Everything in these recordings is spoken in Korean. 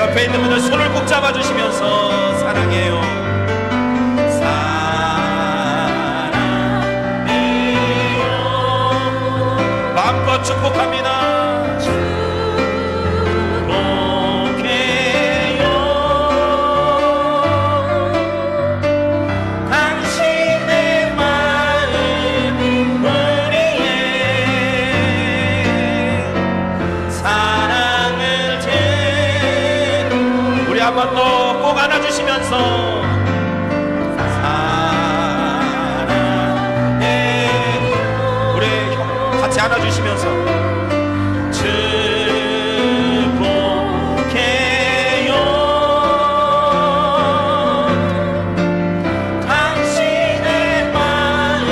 옆에 있는 분들 손을 꼭 잡아주시면서 사랑해요, 사랑해요. 마음껏 축복합니다. 한 번 더 꼭 안아주시면서 사랑해. 우리 같이 안아주시면서 축복해요. 당신의 마음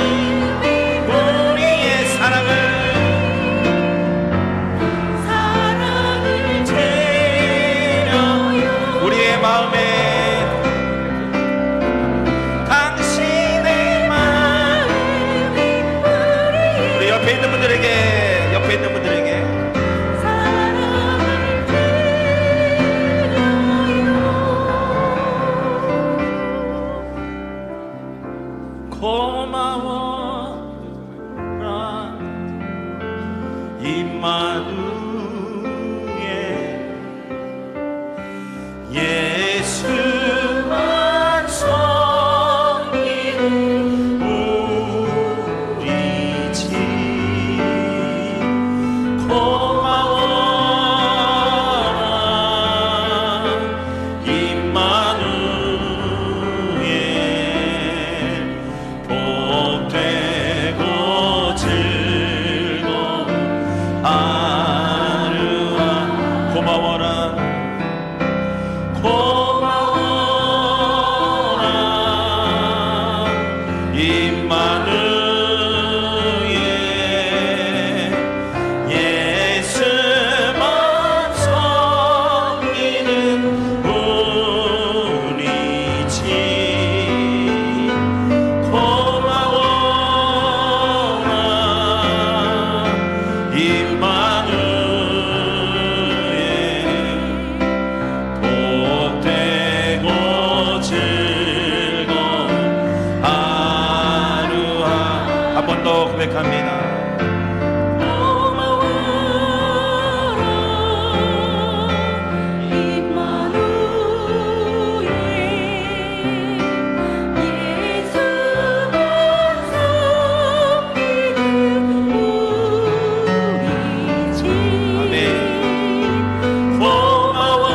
우리의 사랑을 우리의 마음에 당신의 마음이 우리 옆에 있는 분들에게 사랑을 드려요. 고마워라 임마누엘 예수만 섬기는 우리 집 고마워라 임마누엘 복되고 즐거운 하루와 고마워라 임마누엘 예수만 섬기는 우리 집 고마워라 임마누엘 복되고 즐거운 하루하 한 번 더 고백합니다. 고마워라 임마누엘 예수만 섬기는 우리 집 아멘. 고마워라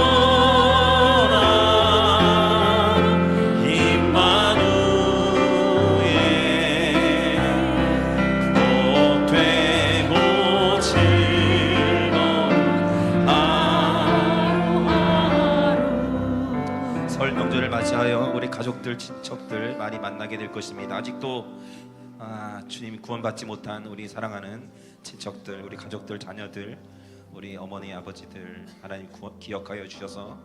임마누엘 복되고 즐거운 하루하루. 설 명절을 맞이하여 우리 가족들, 친척들 많이 만나게 될 것입니다. 아직도 주님 구원받지 못한 우리 사랑하는 친척들, 우리 가족들, 자녀들, 우리 어머니, 아버지들 하나님 기억하여 주셔서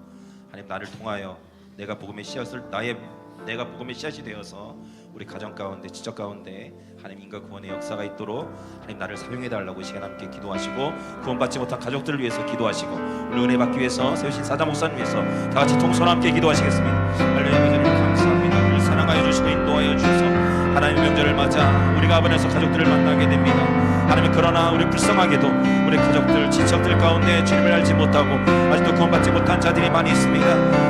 하나님 나를 통하여 내가 복음의 씨앗이 되어서 우리 가정 가운데, 친척 가운데 하나님 인과 구원의 역사가 있도록 하나님 나를 사용해달라고 시간 함께 기도하시고, 구원받지 못한 가족들을 위해서 기도하시고, 오늘 은혜 받기 위해서 세우신 사자 목사님 위해서 다 같이 통솔 함께 기도하시겠습니다. 할렐루야. 하나님 감사합니다. 우리 사랑하여 주시고 인도하여 주셔서 하나님의 명절을 맞아 우리가 아버지에서 가족들을 만나게 됩니다. 하나님, 그러나 우리 불쌍하게도 우리 가족들, 친척들 가운데 주님을 알지 못하고 아직도 구원받지 못한 자들이 많이 있습니다.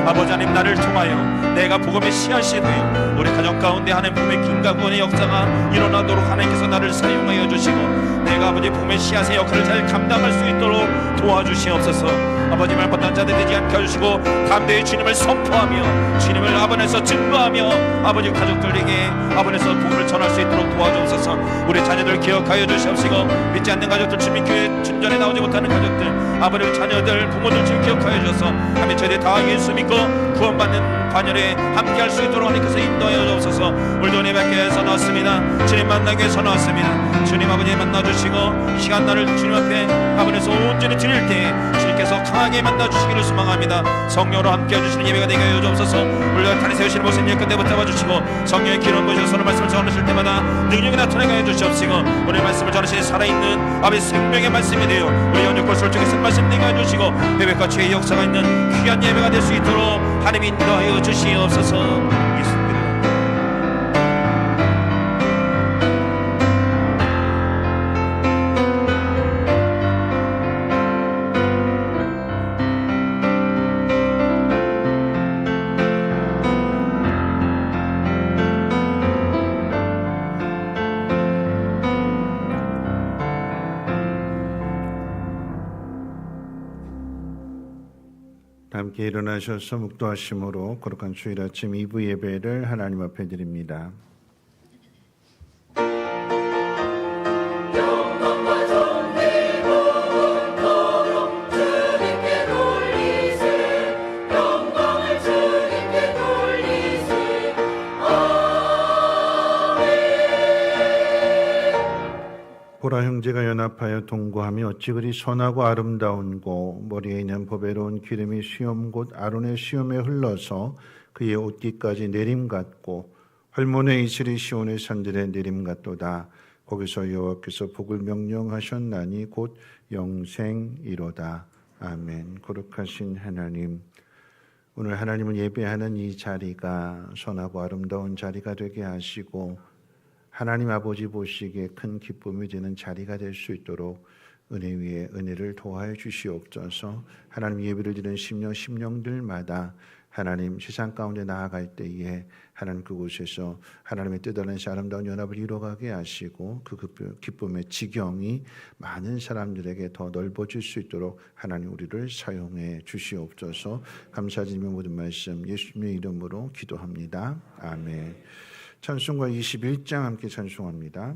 아버지 하나님, 나를 통하여 내가 복음의 씨앗이 되어 우리 가정 가운데 하나님 복음의 긴가 구원의 역사가 일어나도록 하나님께서 나를 사용하여 주시고, 내가 아버지 복음의 씨앗의 역할을 잘 감당할 수 있도록 도와주시옵소서. 아버지 말못한 자들 되지 않게 해주시고, 담대히 주님을 선포하며 주님을 아버지에서 증거하며 아버지 가족들에게 아버지에서 복음을 전할 수 있도록 도와주옵소서. 우리 자녀들 기억하여 주시옵시고, 믿지 않는 가족들, 주님교회 준전에 나오지 못하는 가족들, 아버지 자녀들, 부모들 주님 기억하여 주셔서 하나님 저희들 다 예수 믿고 구원받는 반열에 함께할 수 있도록 하나님께서 인도하여 주옵소서. 오늘도 은혜 받게 해서 나왔습니다. 주님 만나게 해서 나왔습니다. 주님 아버지 만나주시고 시간 나를 주님 앞에 아버지에서 온전히 드릴 때 주님께서 강하게 만나주시기를 소망합니다. 성령으로 함께 해주시는 예배가 되게 하여 주옵소서. 우리가 다리 세우시는 모습 끝내 붙잡아주시고, 성령의 기름 부으셔서 말씀을 전하실 때마다 능력이 나타나게 해주시옵시고, 오늘 말씀을 전하시는 살아있는 아버지 생명의 말씀 말씀이 되어 우리 영육과 솔직히 쓴말씀 내게 해주시고 예배과 주의 역사가 있는 귀한 예배가 될 수 있도록 하나님 인도하여 주시옵소서. 예수님의 함께 일어나셔서 묵도하심으로 거룩한 주일 아침 2부 예배를 하나님 앞에 드립니다. 영광과 존귀는 도록 주님께 돌리세 영광을 주님께 돌리세 보라 형제가 연합하여 동거하며 어찌 그리 선하고 아름다운고 머리에 있는 보배로운 기름이 시험 곧 아론의 시험에 흘러서 그의 옷깃까지 내림 같고 활몬의 이슬이 시온의 산들의 내림 같도다. 거기서 여호와께서 복을 명령하셨나니 곧 영생이로다. 아멘. 거룩하신 하나님, 오늘 하나님을 예배하는 이 자리가 선하고 아름다운 자리가 되게 하시고 하나님 아버지 보시기에 큰 기쁨이 되는 자리가 될 수 있도록 은혜 위에 은혜를 더하여 주시옵소서. 하나님 예배를 드리는 심령들마다 하나님 세상 가운데 나아갈 때에 하나님 그곳에서 하나님의 뜻 안에서 아름다운 연합을 이루어가게 하시고 그 기쁨의 지경이 많은 사람들에게 더 넓어질 수 있도록 하나님 우리를 사용해 주시옵소서. 감사드리며 모든 말씀 예수님의 이름으로 기도합니다. 아멘. 찬송가 21장 함께 찬송합니다.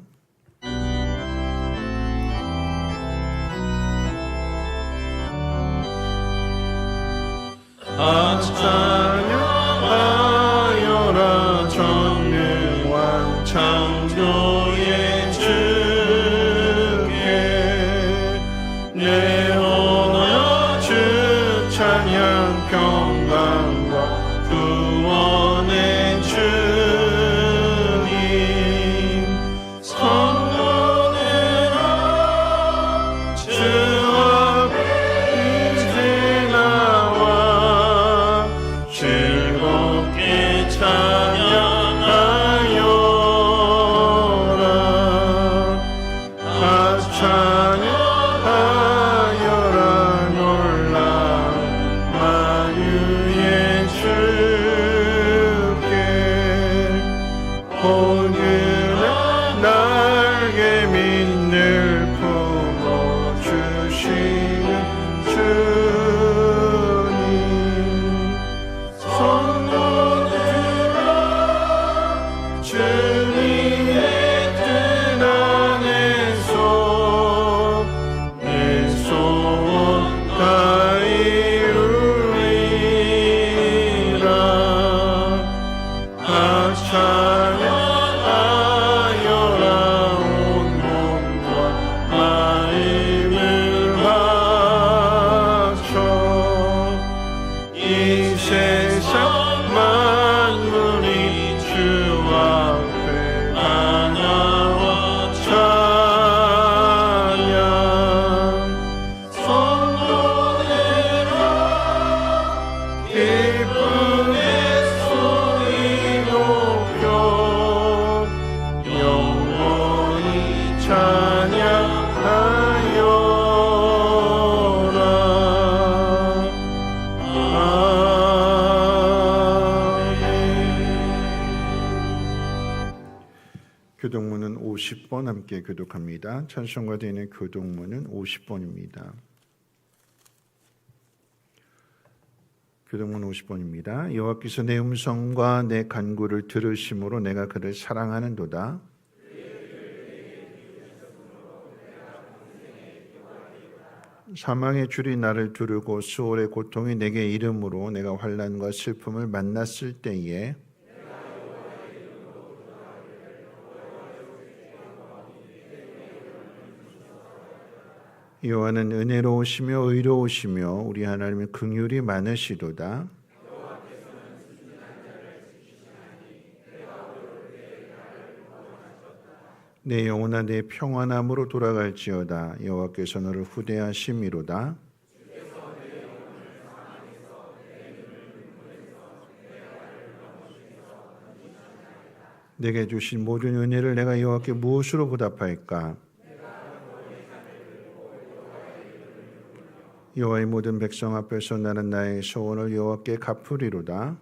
찬양하여라 전능왕 창조의 주께 내 언어여 주 찬양 평강과 구원의 주님 선언해라 주 앞에 이제 나와 즐겁게 찬양하여라 다 찬양하여라 놀라운 만유의 주께 오늘의 날개 믿는 품어 주시는 주님 선언해라 주님의 뜻 안에서 내 소원 다 이루리라 다 찬양하여라 온 몸과 마음을 바쳐 이 세상 만물이 주 앞에 하나와 찬양 선언해라 기쁨의 소리 높여 영원히 찬양하여라. 교동문은 50번 함께 교독합니다. 찬송가 되는 교동문은 50번입니다. 교동문 50번입니다. 여호와께서 내 음성과 내 간구를 들으심으로 내가 그를 사랑하는도다. 사망의 줄이 나를 두르고 수월의 고통이 내게 이름으로 내가 환난과 슬픔을 만났을 때에 여호와는 은혜로우시며 의로우시며 우리 하나님의 긍휼이 많으시도다. 내 영혼아 내 평안함으로 돌아갈지어다. 여호와께서 너를 후대하심이로다. 내게 주신 모든 은혜를 내가 여호와께 무엇으로 보답할까? 여호와의 모든 백성 앞에서 나는 나의 소원을 여호와께 갚으리로다.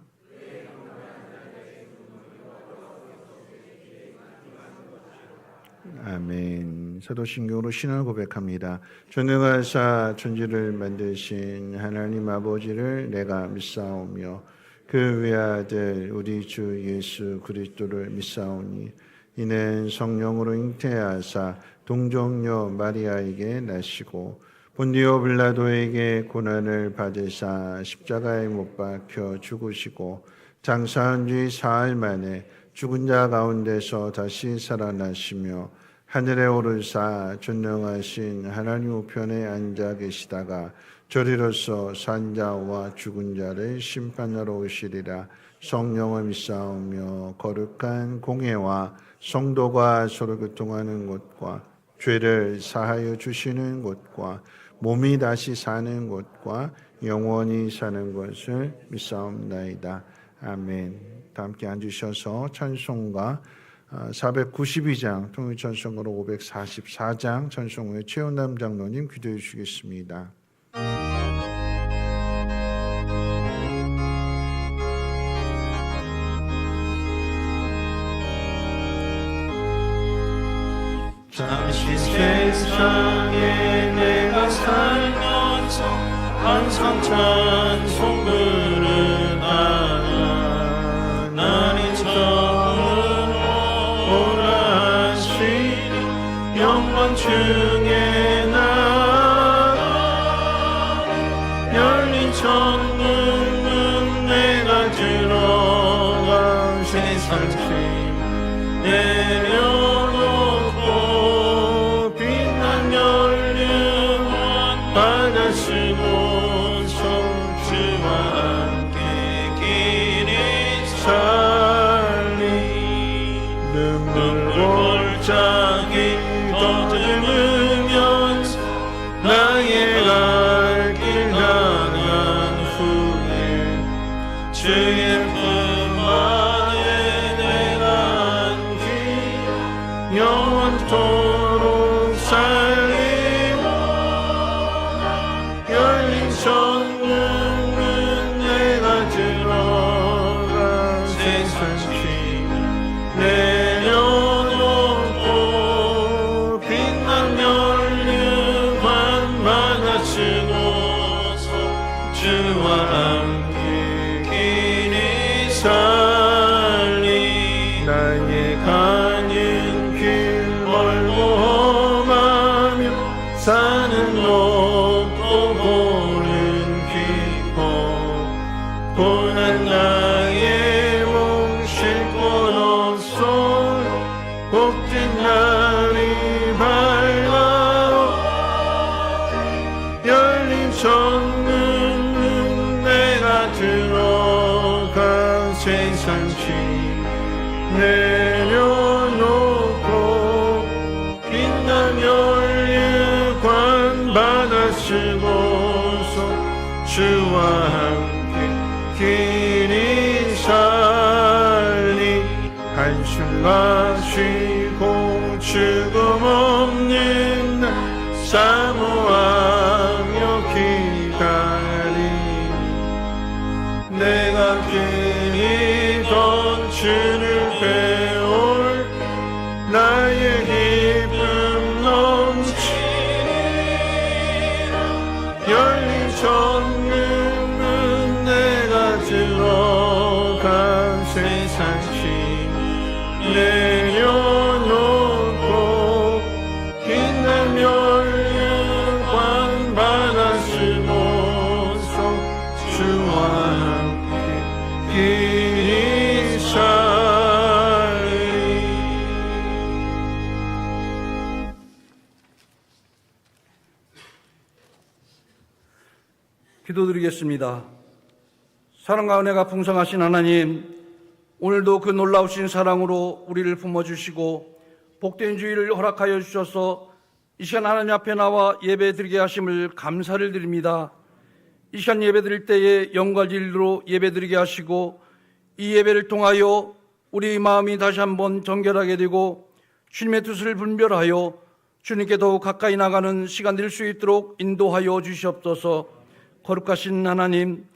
아멘. 사도신경으로 신앙을 고백합니다. 전능하사 천지를 만드신 하나님 아버지를 내가 믿사오며 그 외아들 우리 주 예수 그리스도를 믿사오니 이는 성령으로 잉태하사 동정녀 마리아에게 나시고 본디오 빌라도에게 고난을 받으사 십자가에 못 박혀 죽으시고 장사한 지 사흘 만에 죽은 자 가운데서 다시 살아나시며 하늘에 오르사 전능하신 하나님 우편에 앉아 계시다가 저리로서 산자와 죽은 자를 심판하러 오시리라. 성령을 믿사오며 거룩한 공회와 성도가 서로 교통하는 곳과 죄를 사하여 주시는 곳과 몸이 다시 사는 곳과 영원히 사는 것을 믿사옵나이다. 아멘. 다 함께 앉으셔서 찬송가 492장 통일찬송가로 544장 찬송 후에 최원남 장로님 기도해 주시겠습니다. 잠시 세상에 내가 살면서 항상 찬송 부르다가 나는 처음으로 오라 하시니 영광 중에 나가 열린 천국문 내가 들어가 세상 짐 내려놓고 빛난 연륜 받아쓰고서 주와 함께 길이 살리 눈물 골짜기 더듬으면서 나의 갈 길 가난 후에 주의 품 안에 내가 안기 영원토록 살리고 열린 천국문 내가 들어가 세상 짐 내려놓고 빛난 면류관 받아쓰고서 주와 함께 길이 살리 나의 가는 길 멀고 험하며 산은 높고 고는 깊어 고난 나의 몸 싣고 없어 복된 날이 밝아오 열린 천국문 내가 들어가 세상 짐 내려놓고 빛난 연류관 받아쓰고서 주와 함께 길이 살리 한숨 마시고 죽음 없는 날 사모하며 기다리니 내가 길이 던지는 배울 나의 기쁨 넘치리라 열린 천국문 내가 들어가 세상 짐 내려놓고 빛난 면류관 받아쓰고서 주와 함께 길이 살리 기도드리겠습니다. 사랑과 은혜가 풍성하신 하나님, 오늘도 그 놀라우신 사랑으로 우리를 품어주시고 복된 주의를 허락하여 주셔서 이 시간 하나님 앞에 나와 예배 드리게 하심을 감사를 드립니다. 이 시간 예배 드릴 때에 영과 진리로 예배 드리게 하시고 이 예배를 통하여 우리 마음이 다시 한번 정결하게 되고 주님의 뜻을 분별하여 주님께 더욱 가까이 나가는 시간 될 수 있도록 인도하여 주시옵소서. 거룩하신 하나님,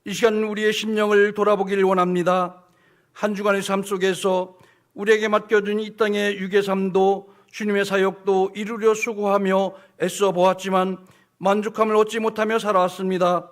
이 시간 우리의 심령을 돌아보기를 원합니다. 한 주간의 삶 속에서 우리에게 맡겨준 이 땅의 육의 삶도 주님의 사역도 이루려 수고하며 애써 보았지만 만족함을 얻지 못하며 살아왔습니다.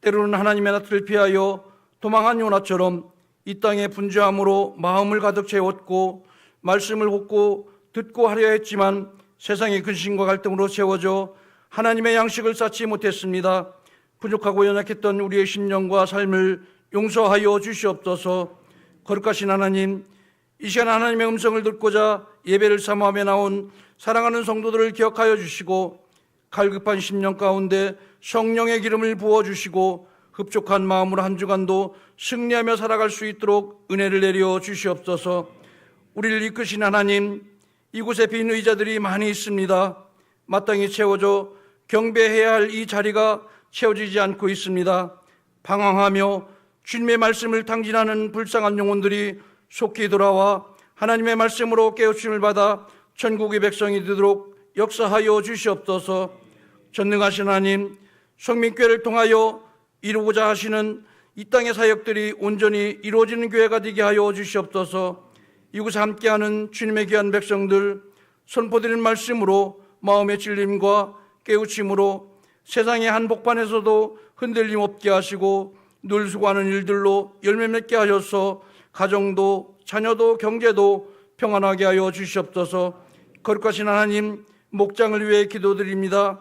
때로는 하나님의 나트를 피하여 도망한 요나처럼 이 땅의 분주함으로 마음을 가득 채웠고 말씀을 헛고 듣고 하려 했지만 세상의 근심과 갈등으로 채워져 하나님의 양식을 쌓지 못했습니다. 부족하고 연약했던 우리의 심령과 삶을 용서하여 주시옵소서. 거룩하신 하나님, 이 시간 하나님의 음성을 듣고자 예배를 사모하며 나온 사랑하는 성도들을 기억하여 주시고 갈급한 심령 가운데 성령의 기름을 부어주시고 흡족한 마음으로 한 주간도 승리하며 살아갈 수 있도록 은혜를 내려 주시옵소서. 우리를 이끄신 하나님, 이곳에 빈 의자들이 많이 있습니다. 마땅히 채워져 경배해야 할 이 자리가 채워지지 않고 있습니다. 방황하며 주님의 말씀을 탕진하는 불쌍한 영혼들이 속히 돌아와 하나님의 말씀으로 깨우침을 받아 천국의 백성이 되도록 역사하여 주시옵소서. 전능하신 하나님, 성민교회를 통하여 이루고자 하시는 이 땅의 사역들이 온전히 이루어지는 교회가 되게 하여 주시옵소서. 이곳에 함께하는 주님의 귀한 백성들, 선포드리는 말씀으로 마음의 찔림과 깨우침으로 세상의 한복판에서도 흔들림 없게 하시고 늘 수고하는 일들로 열매 맺게 하셔서 가정도 자녀도 경제도 평안하게 하여 주시옵소서. 거룩하신 하나님, 목장을 위해 기도드립니다.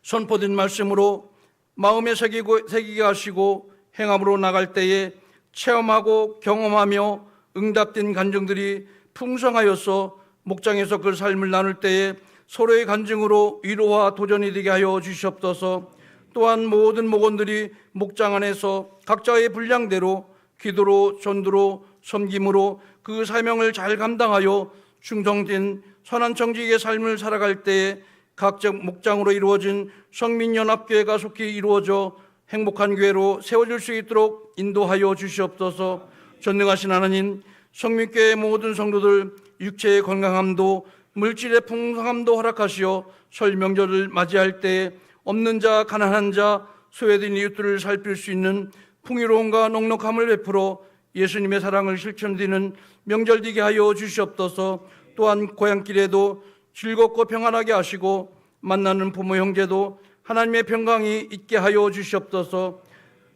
선포된 말씀으로 마음에 새기게 하시고 행함으로 나갈 때에 체험하고 경험하며 응답된 간증들이 풍성하여서 목장에서 그 삶을 나눌 때에 서로의 간증으로 위로와 도전이 되게 하여 주시옵소서. 또한 모든 목원들이 목장 안에서 각자의 분량대로 기도로 전도로 섬김으로 그 사명을 잘 감당하여 충성된 선한 정직의 삶을 살아갈 때에 각자 목장으로 이루어진 성민연합교회가 속히 이루어져 행복한 교회로 세워질 수 있도록 인도하여 주시옵소서. 전능하신 하나님, 성민교회의 모든 성도들 육체의 건강함도 물질의 풍성함도 허락하시어 설 명절을 맞이할 때에 없는 자, 가난한 자, 소외된 이웃들을 살필 수 있는 풍요로움과 넉넉함을 베풀어 예수님의 사랑을 실천되는 명절 되게 하여 주시옵소서. 또한 고향길에도 즐겁고 평안하게 하시고 만나는 부모 형제도 하나님의 평강이 있게 하여 주시옵소서.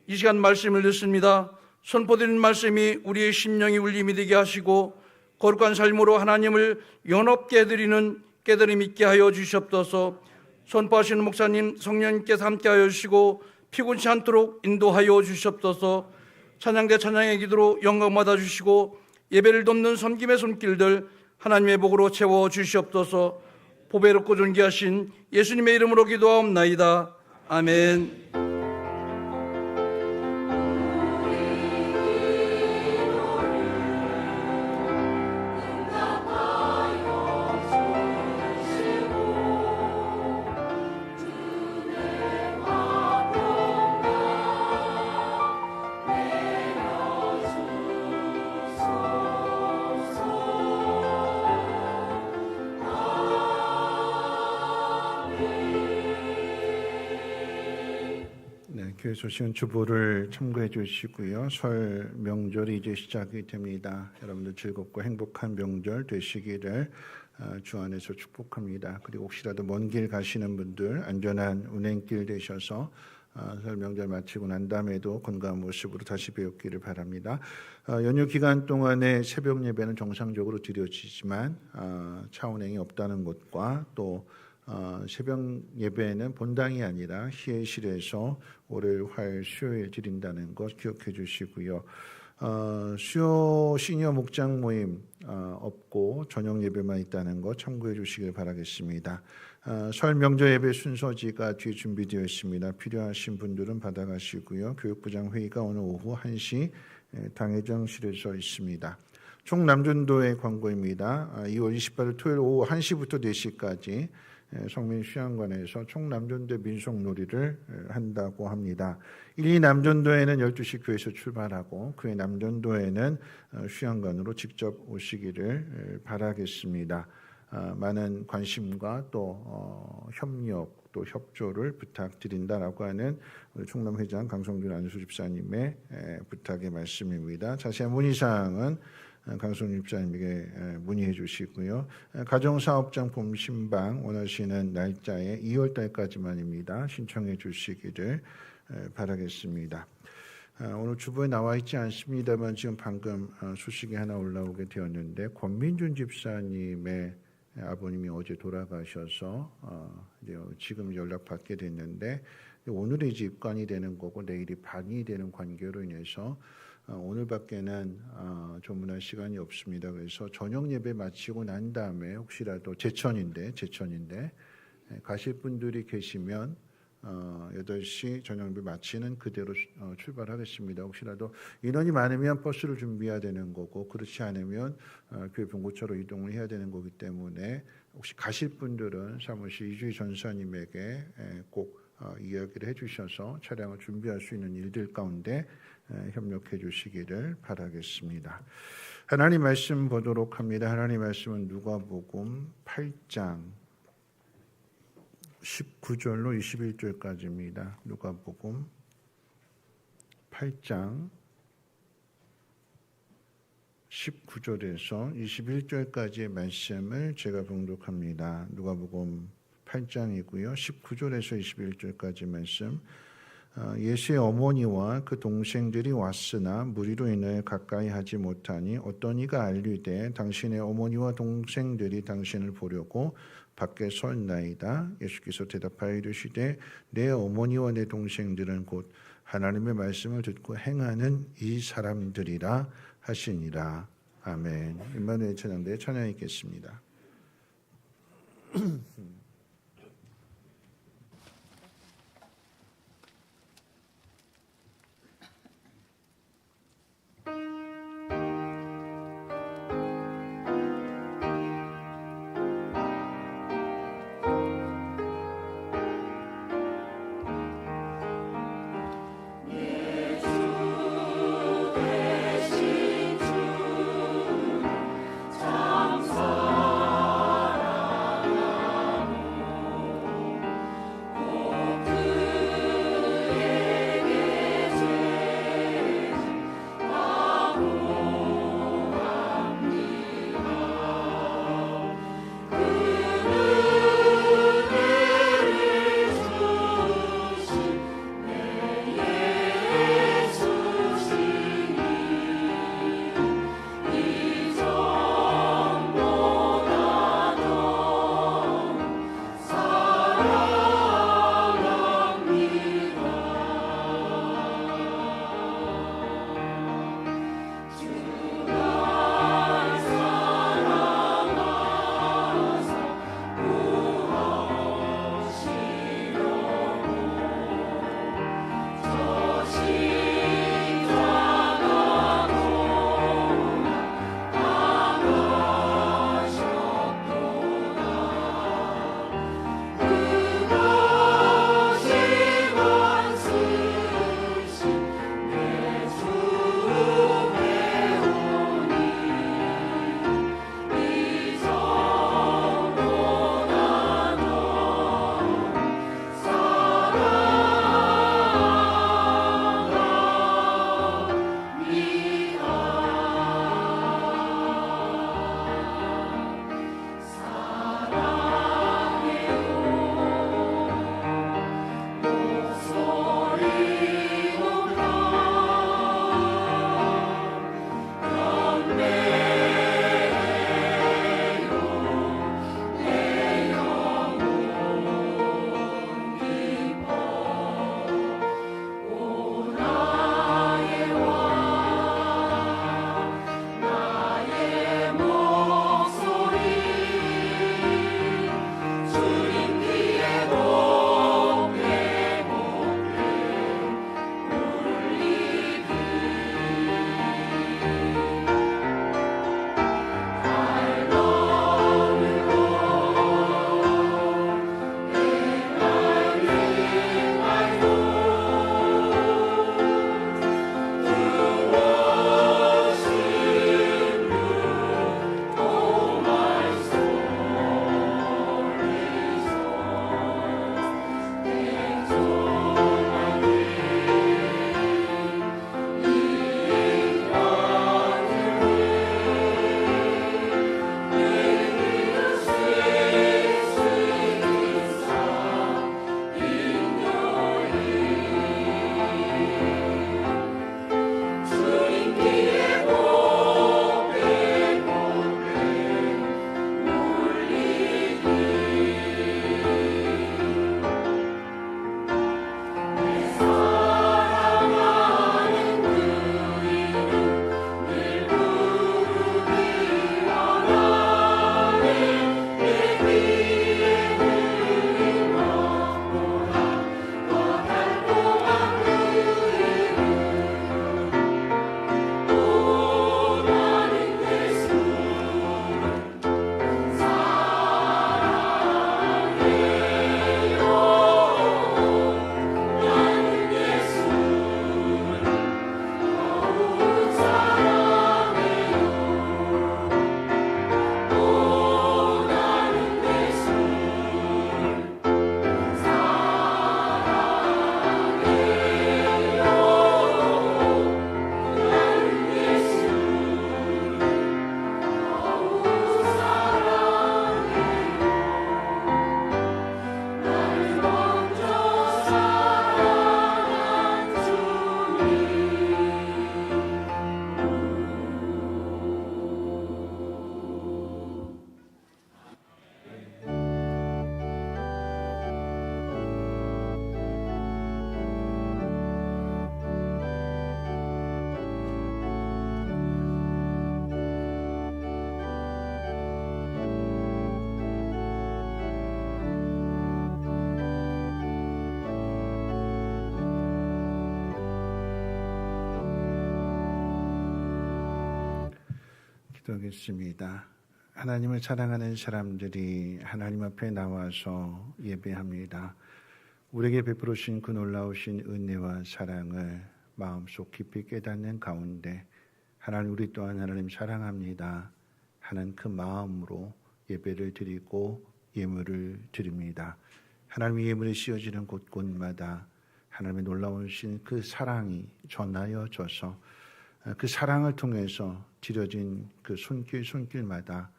이 시간 말씀을 듣습니다. 선포드리는 말씀이 우리의 심령이 울림이 되게 하시고 거룩한 삶으로 하나님을 연합게 드리는 깨달음 있게 하여 주시옵소서. 선포하시는 목사님 성령님께서 함께 하여 주시고 피곤치 않도록 인도하여 주시옵소서. 찬양대 찬양의 기도로 영광 받아 주시고 예배를 돕는 섬김의 손길들 하나님의 복으로 채워 주시옵소서. 보배롭고 존귀하신 예수님의 이름으로 기도하옵나이다. 아멘. 교회 소식은 주보를 참고해 주시고요. 설 명절이 이제 시작이 됩니다. 여러분들 즐겁고 행복한 명절 되시기를 주 안에서 축복합니다. 그리고 혹시라도 먼 길 가시는 분들 안전한 운행길 되셔서 설 명절 마치고 난 다음에도 건강한 모습으로 다시 뵙기를 바랍니다. 연휴 기간 동안에 새벽 예배는 정상적으로 드려지지만 차 운행이 없다는 것과 또 새벽 예배는 본당이 아니라 희애실에서 월요일, 화요일, 수요일 드린다는 것 기억해 주시고요. 수요 시니어 목장 모임 없고 저녁 예배만 있다는 것 참고해 주시길 바라겠습니다. 설 명절 예배 순서지가 뒤에 준비되어 있습니다. 필요하신 분들은 받아가시고요. 교육부장 회의가 오늘 오후 1시 당회장실에서 있습니다. 총남전도의 광고입니다. 2월 28일 토요일 오후 1시부터 4시까지 성민 수양관에서 총남전도 민속놀이를 한다고 합니다. 1, 2 남전도에는 12시 교회에서 출발하고 그 남전도에는 수양관으로 직접 오시기를 바라겠습니다. 많은 관심과 또 협력 또 협조를 부탁드린다라고 하는 우리 총남회장 강성준 안수 집사님의 부탁의 말씀입니다. 자세한 문의사항은 강성준 집사님에게 문의해 주시고요. 가정사업장 봄신방 원하시는 날짜에 2월 달까지만입니다. 신청해 주시기를 바라겠습니다. 오늘 주보에 나와 있지 않습니다만 지금 방금 소식이 하나 올라오게 되었는데 권민준 집사님의 아버님이 어제 돌아가셔서 지금 연락 받게 됐는데 오늘이 이제 입관이 되는 거고 내일이 반이 되는 관계로 인해서 오늘밖에는 조문할 시간이 없습니다. 그래서 저녁 예배 마치고 난 다음에 혹시라도 제천인데 가실 분들이 계시면 8시 저녁 예배 마치는 그대로 출발하겠습니다. 혹시라도 인원이 많으면 버스를 준비해야 되는 거고 그렇지 않으면 교회 본고차로 이동을 해야 되는 거기 때문에 혹시 가실 분들은 사무실 이주희 전사님에게 꼭 이야기를 해주셔서 차량을 준비할 수 있는 일들 가운데 협력해 주시기를 바라겠습니다. 하나님 말씀 보도록 합니다. 하나님 말씀은 누가복음 8장 19절로 21절까지입니다. 누가복음 8장 19절에서 21절까지의 말씀을 제가 봉독합니다. 누가복음 8장이고요. 19절에서 21절까지 말씀. 예수의 어머니와 그 동생들이 왔으나 무리로 인해 가까이 하지 못하니 어떤 이가 알리되 당신의 어머니와 동생들이 당신을 보려고 밖에 설나이다. 예수께서 대답하여 이르시되 내 어머니와 내 동생들은 곧 하나님의 말씀을 듣고 행하는 이 사람들이라 하시니라. 아멘. 임마누엘 찬양대에 찬양 있겠습니다. 참 사랑하고 기도하겠습니다. 하나님을 사랑하는 사람들이 하나님 앞에 나와서 예배합니다. 우리에게 베풀어 주신 그 놀라우신 은혜와 사랑을 마음속 깊이 깨닫는 가운데 하나님, 우리 또한 하나님 사랑합니다 하는 그 마음으로 예배를 드리고 예물을 드립니다. 하나님의 예물이 씌어지는 곳곳마다 하나님의 놀라우신 그 사랑이 전하여져서 그 사랑을 통해서 드려진 그 손길마다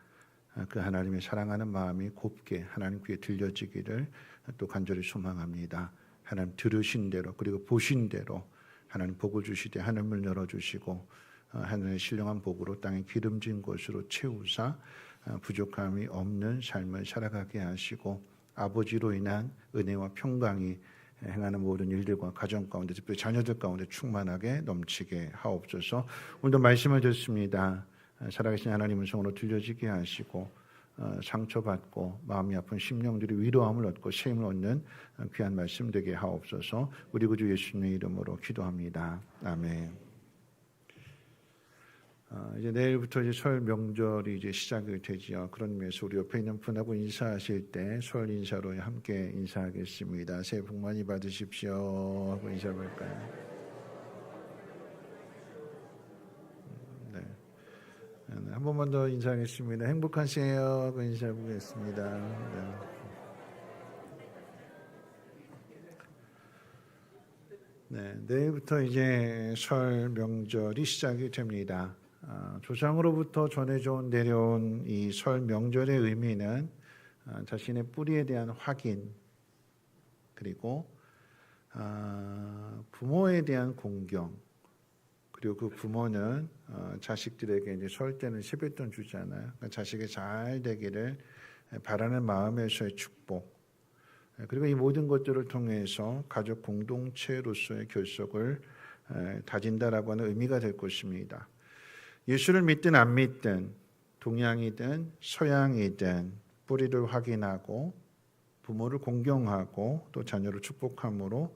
그 하나님의 사랑하는 마음이 곱게 하나님 귀에 들려지기를 또 간절히 소망합니다. 하나님 들으신 대로 그리고 보신 대로 하나님 복을 주시되 하늘을 열어주시고 하늘의 신령한 복으로 땅에 기름진 곳으로 채우사 부족함이 없는 삶을 살아가게 하시고 아버지로 인한 은혜와 평강이 행하는 모든 일들과 가정 가운데 특별히 자녀들 가운데 충만하게 넘치게 하옵소서. 오늘도 말씀을 듣습니다. 살아계신 하나님 음성으로 들려지게 하시고 상처받고 마음이 아픈 심령들이 위로함을 얻고 쉼을 얻는 귀한 말씀 되게 하옵소서. 우리 구주 예수님의 이름으로 기도합니다. 아멘. 이제 내일부터 이제 설 명절이 이제 시작이 되지요. 그런 의미에서 우리 옆에 있는 분하고 인사하실 때 설 인사로 함께 인사하겠습니다. 새해 복 많이 받으십시오 하고 인사할까요? 네. 한 번만 더 인사하겠습니다. 행복하세요 하고 인사해 보겠습니다. 네. 내일부터 이제 설 명절이 시작이 됩니다. 조상으로부터 전해져 내려온 이 설 명절의 의미는 자신의 뿌리에 대한 확인, 그리고 부모에 대한 공경, 그리고 그 부모는 자식들에게 이제 설 때는 세뱃돈 주잖아요. 그러니까 자식이 잘 되기를 바라는 마음에서의 축복, 그리고 이 모든 것들을 통해서 가족 공동체로서의 결속을 다진다라고 하는 의미가 될 것입니다. 예수를 믿든 안 믿든 동양이든 서양이든 뿌리를 확인하고 부모를 공경하고 또 자녀를 축복함으로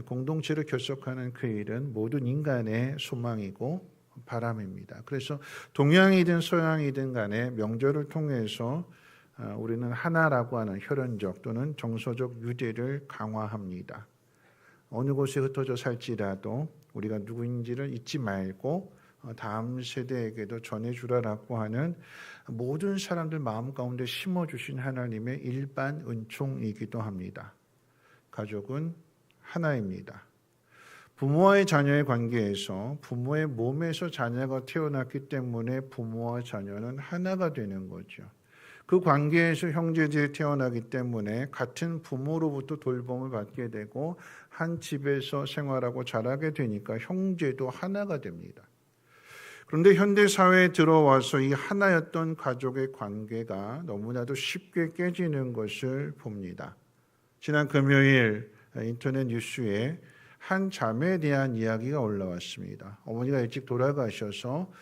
공동체를 결속하는 그 일은 모든 인간의 소망이고 바람입니다. 그래서 동양이든 서양이든 간에 명절을 통해서 우리는 하나라고 하는 혈연적 또는 정서적 유대를 강화합니다. 어느 곳에 흩어져 살지라도 우리가 누구인지를 잊지 말고 다음 세대에게도 전해주라라고 하는 모든 사람들 마음 가운데 심어주신 하나님의 일반 은총이기도 합니다. 가족은 하나입니다. 부모와의 자녀의 관계에서 부모의 몸에서 자녀가 태어났기 때문에 부모와 자녀는 하나가 되는 거죠. 그 관계에서 형제들이 태어나기 때문에 같은 부모로부터 돌봄을 받게 되고 한 집에서 생활하고 자라게 되니까 형제도 하나가 됩니다. 그런데 현대 사회에 들어와서 이 하나였던 가족의 관계가 너무나도 쉽게 깨지는 것을 봅니다. 지난 금요일 인터넷 뉴스에 한 자매에 대한 이야기가 올라왔습니다. 어머니가 일찍 돌아가셔서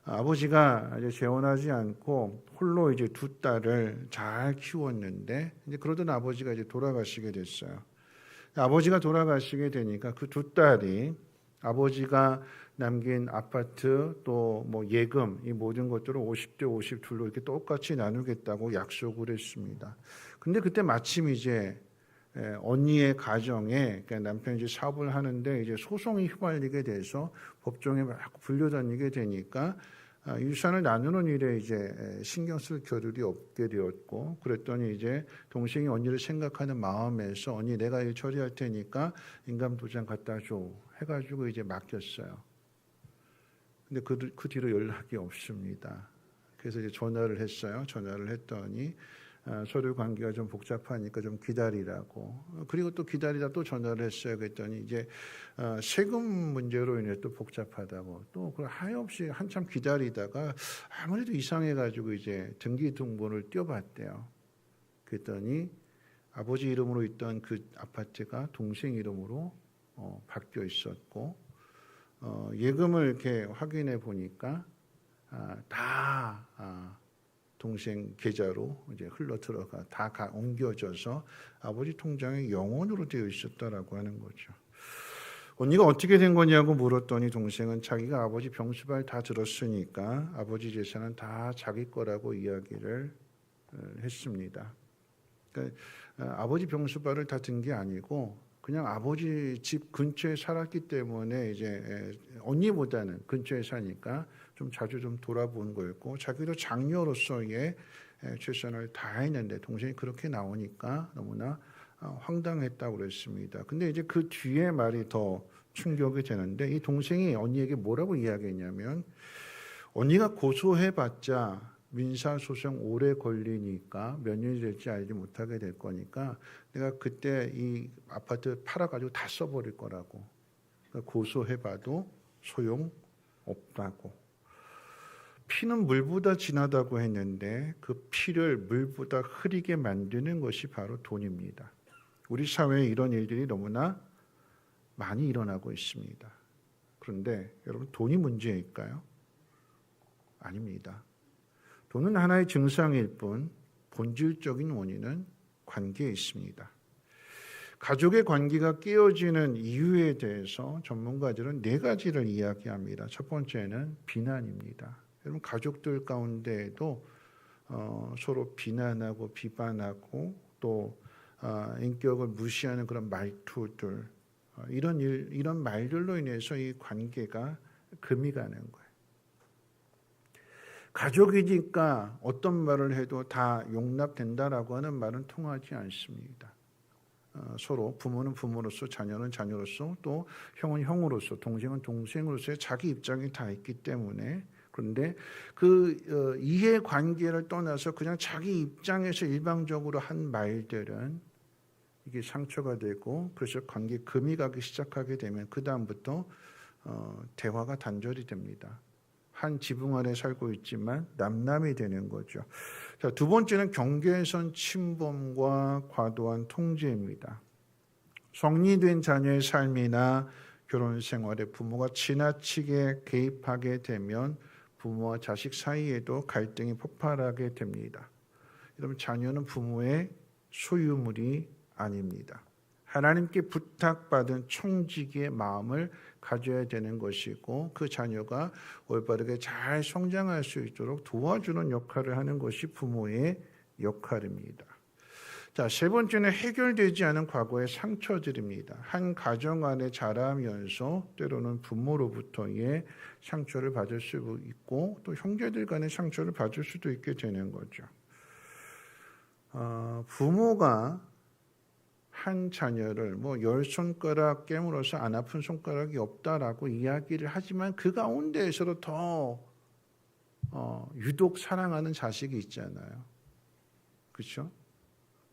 아버지가 이제 재혼하지 않고 홀로 이제 두 딸을 잘 키웠는데 이제 그러던 아버지가 이제 돌아가시게 됐어요. 아버지가 돌아가시게 되니까 그 두 딸이 아버지가 남긴 아파트 또 뭐 예금 이 모든 것들을 50대 52로 이렇게 똑같이 나누겠다고 약속을 했습니다. 근데 그때 마침 이제 언니의 가정에 그러니까 남편이 이제 사업을 하는데 이제 소송이 휘말리게 돼서 법정에 막 불려다니게 되니까 유산을 나누는 일에 이제 신경 쓸 겨를이 없게 되었고, 그랬더니 이제 동생이 언니를 생각하는 마음에서 언니 내가 일 처리할 테니까 인감 도장 갖다 줘 해가지고 이제 맡겼어요. 근데 그 뒤로 연락이 없습니다. 그래서 이제 전화를 했어요. 전화를 했더니 서류 관계가 좀 복잡하니까 좀 기다리라고. 그리고 또 기다리다 또 전화를 했어요. 그랬더니 이제 세금 문제로 인해 또 복잡하다고. 또 그 하염없이 한참 기다리다가 아무래도 이상해가지고 이제 등기등본을 띄워봤대요. 그랬더니 아버지 이름으로 있던 그 아파트가 동생 이름으로 바뀌어 있었고, 예금을 이렇게 확인해 보니까 다 동생 계좌로 이제 흘러 들어가 다 옮겨져서 아버지 통장에 영원으로 되어 있었다라고 하는 거죠. 언니가 어떻게 된 거냐고 물었더니 동생은 자기가 아버지 병수발 다 들었으니까 아버지 재산은 다 자기 거라고 이야기를 했습니다. 그러니까 아버지 병수발을 다 든 게 아니고 그냥 아버지 집 근처에 살았기 때문에 이제 언니보다는 근처에 사니까 좀 자주 좀 돌아본 거였고 자기도 장녀로서의 최선을 다했는데 동생이 그렇게 나오니까 너무나 황당했다고 그랬습니다. 근데 이제 그 뒤에 말이 더 충격이 되는데 이 동생이 언니에게 뭐라고 이야기했냐면 언니가 고소해봤자 민사소송 오래 걸리니까 몇 년이 될지 알지 못하게 될 거니까 내가 그때 이 아파트 팔아가지고 다 써버릴 거라고. 그러니까 고소해봐도 소용없다고. 피는 물보다 진하다고 했는데 그 피를 물보다 흐리게 만드는 것이 바로 돈입니다. 우리 사회에 이런 일들이 너무나 많이 일어나고 있습니다. 그런데 여러분 돈이 문제일까요? 아닙니다. 돈은 하나의 증상일 뿐 본질적인 원인은 관계에 있습니다. 가족의 관계가 깨어지는 이유에 대해서 전문가들은 4가지를 이야기합니다. 첫 번째는 비난입니다. 여러분 가족들 가운데에도 서로 비난하고 비판하고 또 인격을 무시하는 그런 말투들 이런 말들로 인해서 이 관계가 금이 가는 거예요. 가족이니까 어떤 말을 해도 다 용납된다라고 하는 말은 통하지 않습니다. 서로 부모는 부모로서 자녀는 자녀로서 또 형은 형으로서 동생은 동생으로서의 자기 입장이 다 있기 때문에 그런데 그 이해관계를 떠나서 그냥 자기 입장에서 일방적으로 한 말들은 이게 상처가 되고 그래서 관계 금이 가기 시작하게 되면 그 다음부터 대화가 단절이 됩니다. 한 지붕 아래 살고 있지만 남남이 되는 거죠. 자, 두 번째는 경계선 침범과 과도한 통제입니다. 성리된 자녀의 삶이나 결혼 생활에 부모가 지나치게 개입하게 되면 부모와 자식 사이에도 갈등이 폭발하게 됩니다. 여러분 자녀는 부모의 소유물이 아닙니다. 하나님께 부탁받은 청지기의 마음을 가져야 되는 것이고 그 자녀가 올바르게 잘 성장할 수 있도록 도와주는 역할을 하는 것이 부모의 역할입니다. 자, 세 번째는 해결되지 않은 과거의 상처들입니다. 한 가정 안에 자라면서 때로는 부모로부터의 상처를 받을 수 있고 또 형제들 간의 상처를 받을 수도 있게 되는 거죠. 부모가 한 자녀를 10손가락 깨물어서 안 아픈 손가락이 없다라고 이야기를 하지만 그 가운데에서도 더 유독 사랑하는 자식이 있잖아요. 그렇죠?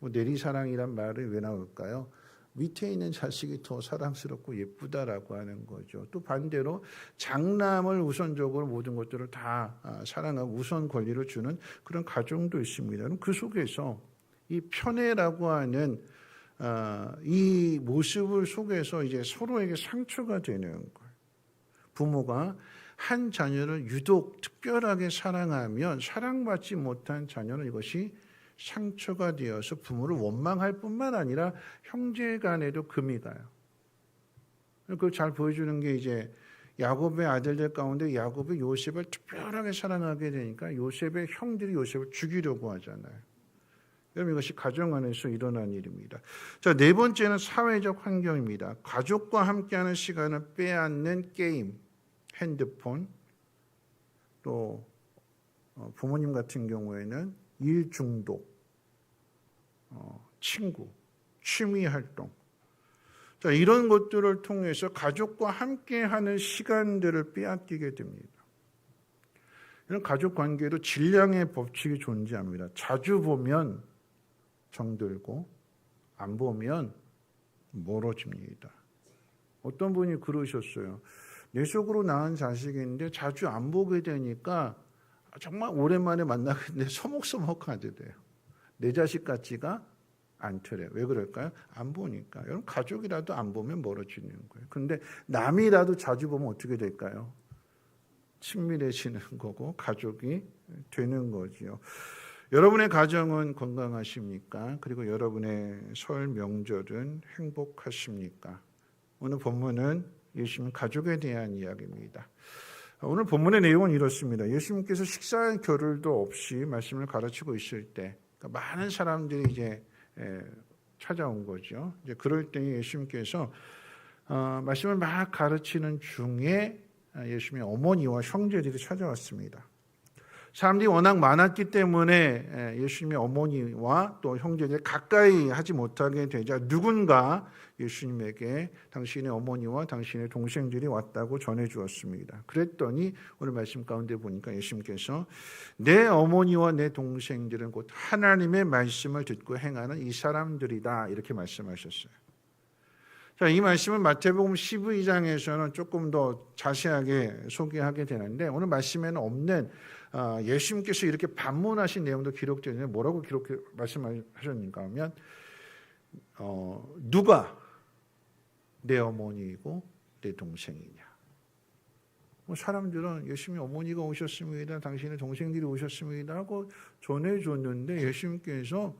내리사랑이란 말이 왜 나올까요? 밑에 있는 자식이 더 사랑스럽고 예쁘다라고 하는 거죠. 또 반대로 장남을 우선적으로 모든 것들을 다 사랑하고 우선 권리를 주는 그런 가정도 있습니다. 그 속에서 이 편애라고 하는 이 모습을 속에서 이제 서로에게 상처가 되는 거예요. 부모가 한 자녀를 유독 특별하게 사랑하면 사랑받지 못한 자녀는 이것이 상처가 되어서 부모를 원망할 뿐만 아니라 형제 간에도 금이 가요. 그걸 잘 보여주는 게 이제 야곱의 아들들 가운데 야곱이 요셉을 특별하게 사랑하게 되니까 요셉의 형들이 요셉을 죽이려고 하잖아요. 여러분 이것이 가정 안에서 일어난 일입니다. 자, 네 번째는 사회적 환경입니다. 가족과 함께하는 시간을 빼앗는 게임, 핸드폰, 또 부모님 같은 경우에는 일 중독, 친구, 취미 활동. 자, 이런 것들을 통해서 가족과 함께하는 시간들을 빼앗기게 됩니다. 이런 가족 관계도 질량의 법칙이 존재합니다. 자주 보면 정들고 안 보면 멀어집니다. 어떤 분이 그러셨어요. 내 속으로 낳은 자식인데 자주 안 보게 되니까 정말 오랜만에 만나겠는데 서먹서먹하게 돼요. 내 자식 같지가 않더래요. 왜 그럴까요? 안 보니까. 여러분 가족이라도 안 보면 멀어지는 거예요. 그런데 남이라도 자주 보면 어떻게 될까요? 친밀해지는 거고 가족이 되는 거지요. 여러분의 가정은 건강하십니까? 그리고 여러분의 설 명절은 행복하십니까? 오늘 본문은 예수님 가족에 대한 이야기입니다. 오늘 본문의 내용은 이렇습니다. 예수님께서 식사 겨를도 없이 말씀을 가르치고 있을 때 많은 사람들이 이제 찾아온 거죠. 이제 그럴 때 예수님께서 말씀을 막 가르치는 중에 예수님의 어머니와 형제들이 찾아왔습니다. 사람들이 워낙 많았기 때문에 예수님의 어머니와 또 형제들이 가까이 하지 못하게 되자 누군가 예수님에게 당신의 어머니와 당신의 동생들이 왔다고 전해 주었습니다. 그랬더니 오늘 말씀 가운데 보니까 예수님께서 내 어머니와 내 동생들은 곧 하나님의 말씀을 듣고 행하는 이 사람들이다 이렇게 말씀하셨어요. 자, 이 말씀은 마태복음 12장에서는 조금 더 자세하게 소개하게 되는데 오늘 말씀에는 없는 예수님께서 이렇게 반문하신 내용도 기록되어 있는데 뭐라고 말씀하셨는가 하면 누가 내 어머니이고 내 동생이냐. 사람들은 예수님의 어머니가 오셨습니다. 당신의 동생들이 오셨습니다 하고 전해줬는데 예수님께서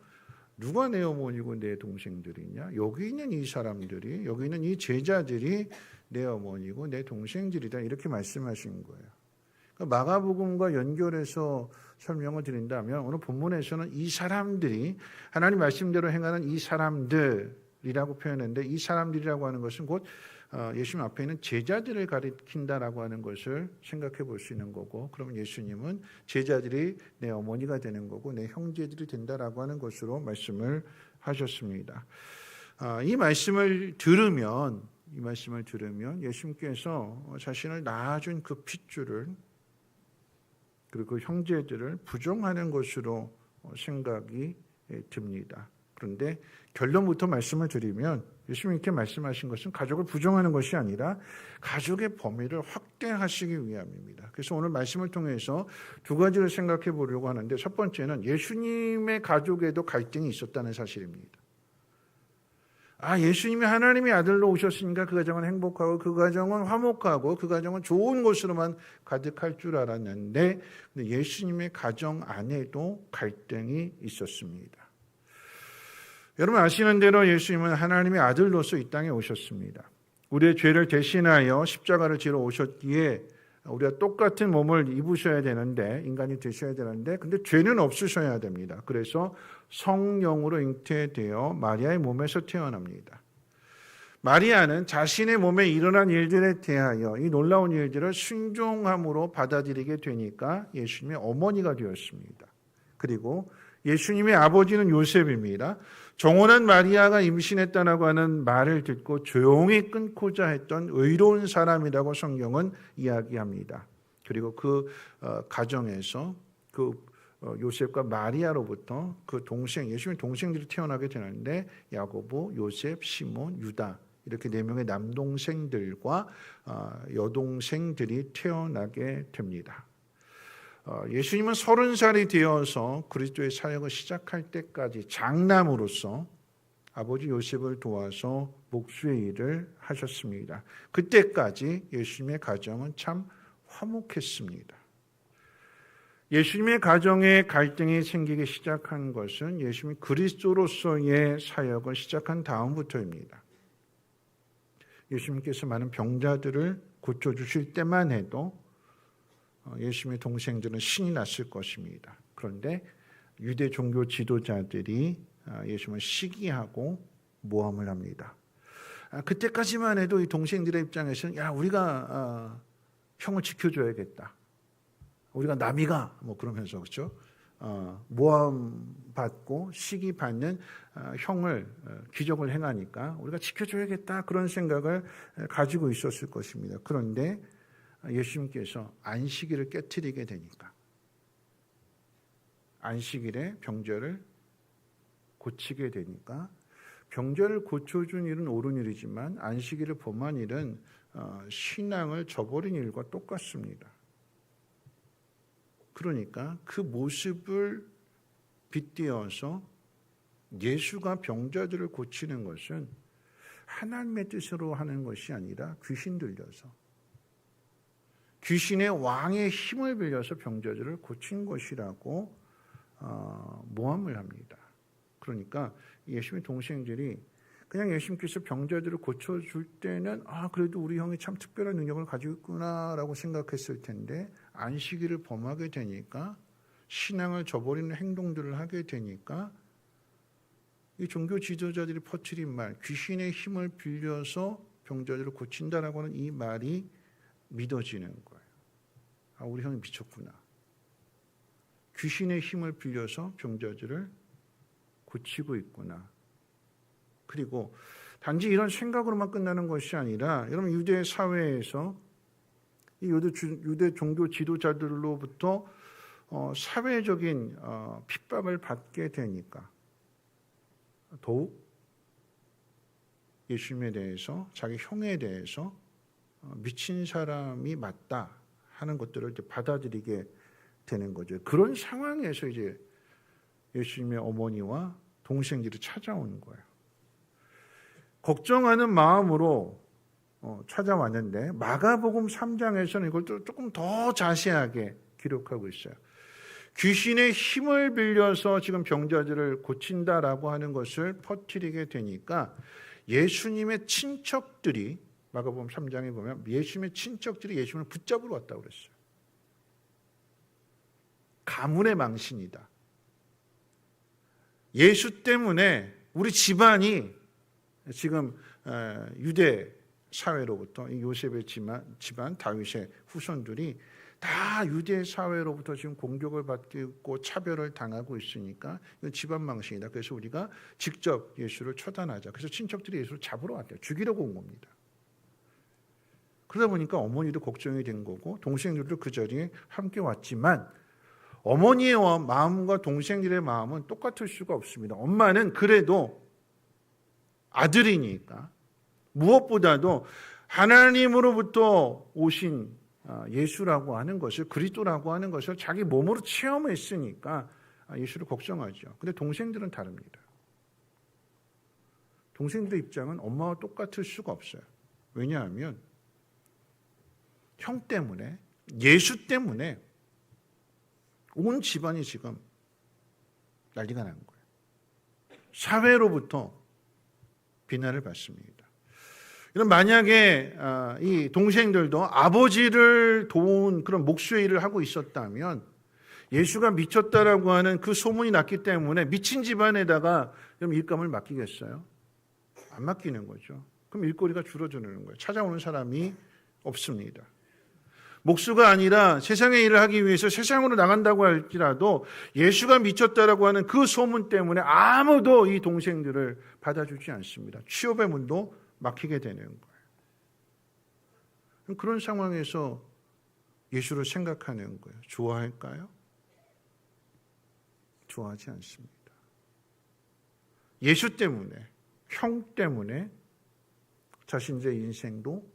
누가 내 어머니고 내 동생들이냐? 여기 있는 이 사람들이, 여기 있는 이 제자들이 내 어머니고 내 동생들이다 이렇게 말씀하신 거예요. 그러니까 마가복음과 연결해서 설명을 드린다면 오늘 본문에서는 이 사람들이 하나님 말씀대로 행하는 이 사람들이라고 표현했는데 이 사람들이라고 하는 것은 곧 예수님 앞에 있는 제자들을 가리킨다라고 하는 것을 생각해 볼 수 있는 거고 그러면 예수님은 제자들이 내 어머니가 되는 거고 내 형제들이 된다라고 하는 것으로 말씀을 하셨습니다. 이 말씀을 들으면 예수님께서 자신을 낳아준 그 핏줄을 그리고 그 형제들을 부정하는 것으로 생각이 듭니다. 그런데 결론부터 말씀을 드리면 예수님이 이렇게 말씀하신 것은 가족을 부정하는 것이 아니라 가족의 범위를 확대하시기 위함입니다. 그래서 오늘 말씀을 통해서 두 가지를 생각해 보려고 하는데 첫 번째는 예수님의 가족에도 갈등이 있었다는 사실입니다. 예수님이 하나님의 아들로 오셨으니까 그 가정은 행복하고 그 가정은 화목하고 그 가정은 좋은 곳으로만 가득할 줄 알았는데 예수님의 가정 안에도 갈등이 있었습니다. 여러분 아시는 대로 예수님은 하나님의 아들로서 이 땅에 오셨습니다. 우리의 죄를 대신하여 십자가를 지러 오셨기에 우리가 똑같은 몸을 입으셔야 되는데 인간이 되셔야 되는데 근데 죄는 없으셔야 됩니다. 그래서 성령으로 잉태되어 마리아의 몸에서 태어납니다. 마리아는 자신의 몸에 일어난 일들에 대하여 이 놀라운 일들을 순종함으로 받아들이게 되니까 예수님의 어머니가 되었습니다. 그리고 예수님의 아버지는 요셉입니다. 정혼한 마리아가 임신했다라고 하는 말을 듣고 조용히 끊고자 했던 의로운 사람이라고 성경은 이야기합니다. 그리고 그 가정에서 그 요셉과 마리아로부터 그 동생, 예수님의 동생들이 태어나게 되는데 야고보, 요셉, 시몬, 유다 이렇게 네 명의 남동생들과 여동생들이 태어나게 됩니다. 예수님은 30살이 되어서 그리스도의 사역을 시작할 때까지 장남으로서 아버지 요셉을 도와서 목수의 일을 하셨습니다. 그때까지 예수님의 가정은 참 화목했습니다. 예수님의 가정에 갈등이 생기기 시작한 것은 예수님이 그리스도로서의 사역을 시작한 다음부터입니다. 예수님께서 많은 병자들을 고쳐주실 때만 해도 예수님의 동생들은 신이 났을 것입니다. 그런데 유대 종교 지도자들이 예수님을 시기하고 모함을 합니다. 그때까지만 해도 이 동생들의 입장에서는 우리가 형을 지켜줘야겠다. 우리가 남이가 그러면서 그렇죠. 모함 받고 시기 받는 형을 기적을 행하니까 우리가 지켜줘야겠다 그런 생각을 가지고 있었을 것입니다. 그런데 예수님께서 안식일을 깨트리게 되니까 안식일에 병자를 고치게 되니까 병자를 고쳐준 일은 옳은 일이지만 안식일을 범한 일은 신앙을 저버린 일과 똑같습니다. 그러니까 그 모습을 빗대어서 예수가 병자들을 고치는 것은 하나님의 뜻으로 하는 것이 아니라 귀신 들려서 귀신의 왕의 힘을 빌려서 병자들을 고친 것이라고 모함을 합니다. 그러니까 예수님의 동생들이 그냥 예수님께서 병자들을 고쳐줄 때는 그래도 우리 형이 참 특별한 능력을 가지고 있구나라고 생각했을 텐데 안식일을 범하게 되니까 신앙을 저버리는 행동들을 하게 되니까 이 종교 지도자들이 퍼뜨린 말, 귀신의 힘을 빌려서 병자들을 고친다라고 하는 이 말이 믿어지는 거예요. 우리 형이 미쳤구나. 귀신의 힘을 빌려서 병자들을 고치고 있구나. 그리고 단지 이런 생각으로만 끝나는 것이 아니라 여러분 유대 사회에서 이 유대 종교 지도자들로부터 사회적인 핍박을 받게 되니까 더욱 예수님에 대해서 자기 형에 대해서 미친 사람이 맞다 하는 것들을 이제 받아들이게 되는 거죠. 그런 상황에서 이제 예수님의 어머니와 동생들이 찾아오는 거예요. 걱정하는 마음으로 찾아왔는데 마가복음 3장에서는 이걸 조금 더 자세하게 기록하고 있어요. 귀신의 힘을 빌려서 지금 병자들을 고친다라고 하는 것을 퍼뜨리게 되니까 예수님의 친척들이 마가복음 3장에 보면 예수님의 친척들이 예수님을 붙잡으러 왔다고 그랬어요. 가문의 망신이다. 예수 때문에 우리 집안이 지금 유대 사회로부터 요셉의 집안 다윗의 후손들이 다 유대 사회로부터 지금 공격을 받고 있고 차별을 당하고 있으니까 이건 집안 망신이다. 그래서 우리가 직접 예수를 처단하자. 그래서 친척들이 예수를 잡으러 왔대요. 죽이려고 온 겁니다. 그러다 보니까 어머니도 걱정이 된 거고 동생들도 그 자리에 함께 왔지만 어머니의 마음과 동생들의 마음은 똑같을 수가 없습니다. 엄마는 그래도 아들이니까 무엇보다도 하나님으로부터 오신 예수라고 하는 것을 그리스도라고 하는 것을 자기 몸으로 체험했으니까 예수를 걱정하죠. 근데 동생들은 다릅니다. 동생들의 입장은 엄마와 똑같을 수가 없어요. 왜냐하면 형 때문에 예수 때문에 온 집안이 지금 난리가 난 거예요. 사회로부터 비난을 받습니다. 이런 만약에 이 동생들도 아버지를 도운 그런 목수의 일을 하고 있었다면 예수가 미쳤다라고 하는 그 소문이 났기 때문에 미친 집안에다가 그럼 일감을 맡기겠어요? 안 맡기는 거죠. 그럼 일거리가 줄어드는 거예요. 찾아오는 사람이 없습니다. 목수가 아니라 세상의 일을 하기 위해서 세상으로 나간다고 할지라도 예수가 미쳤다라고 하는 그 소문 때문에 아무도 이 동생들을 받아주지 않습니다. 취업의 문도 막히게 되는 거예요. 그런 상황에서 예수를 생각하는 거예요. 좋아할까요? 좋아하지 않습니다. 예수 때문에, 형 때문에 자신의 인생도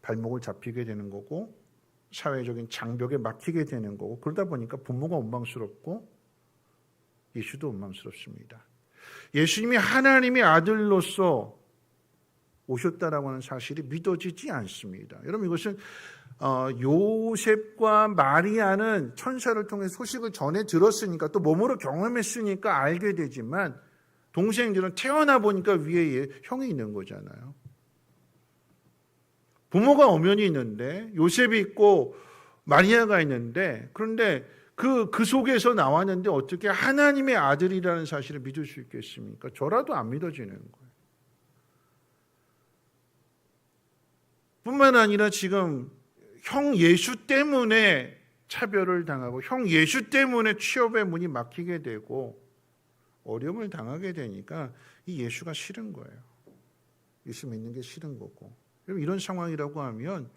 발목을 잡히게 되는 거고 사회적인 장벽에 막히게 되는 거고 그러다 보니까 부모가 원망스럽고 예수도 원망스럽습니다. 예수님이 하나님의 아들로서 오셨다라고 하는 사실이 믿어지지 않습니다. 여러분 이것은 요셉과 마리아는 천사를 통해 소식을 전해 들었으니까 또 몸으로 경험했으니까 알게 되지만 동생들은 태어나 보니까 위에 형이 있는 거잖아요. 부모가 엄연히 있는데 요셉이 있고 마리아가 있는데 그런데 그 속에서 나왔는데 어떻게 하나님의 아들이라는 사실을 믿을 수 있겠습니까? 저라도 안 믿어지는 거예요. 뿐만 아니라 지금 형 예수 때문에 차별을 당하고 형 예수 때문에 취업의 문이 막히게 되고 어려움을 당하게 되니까 이 예수가 싫은 거예요. 예수 믿는 게 싫은 거고. 이런 상황이라고 하면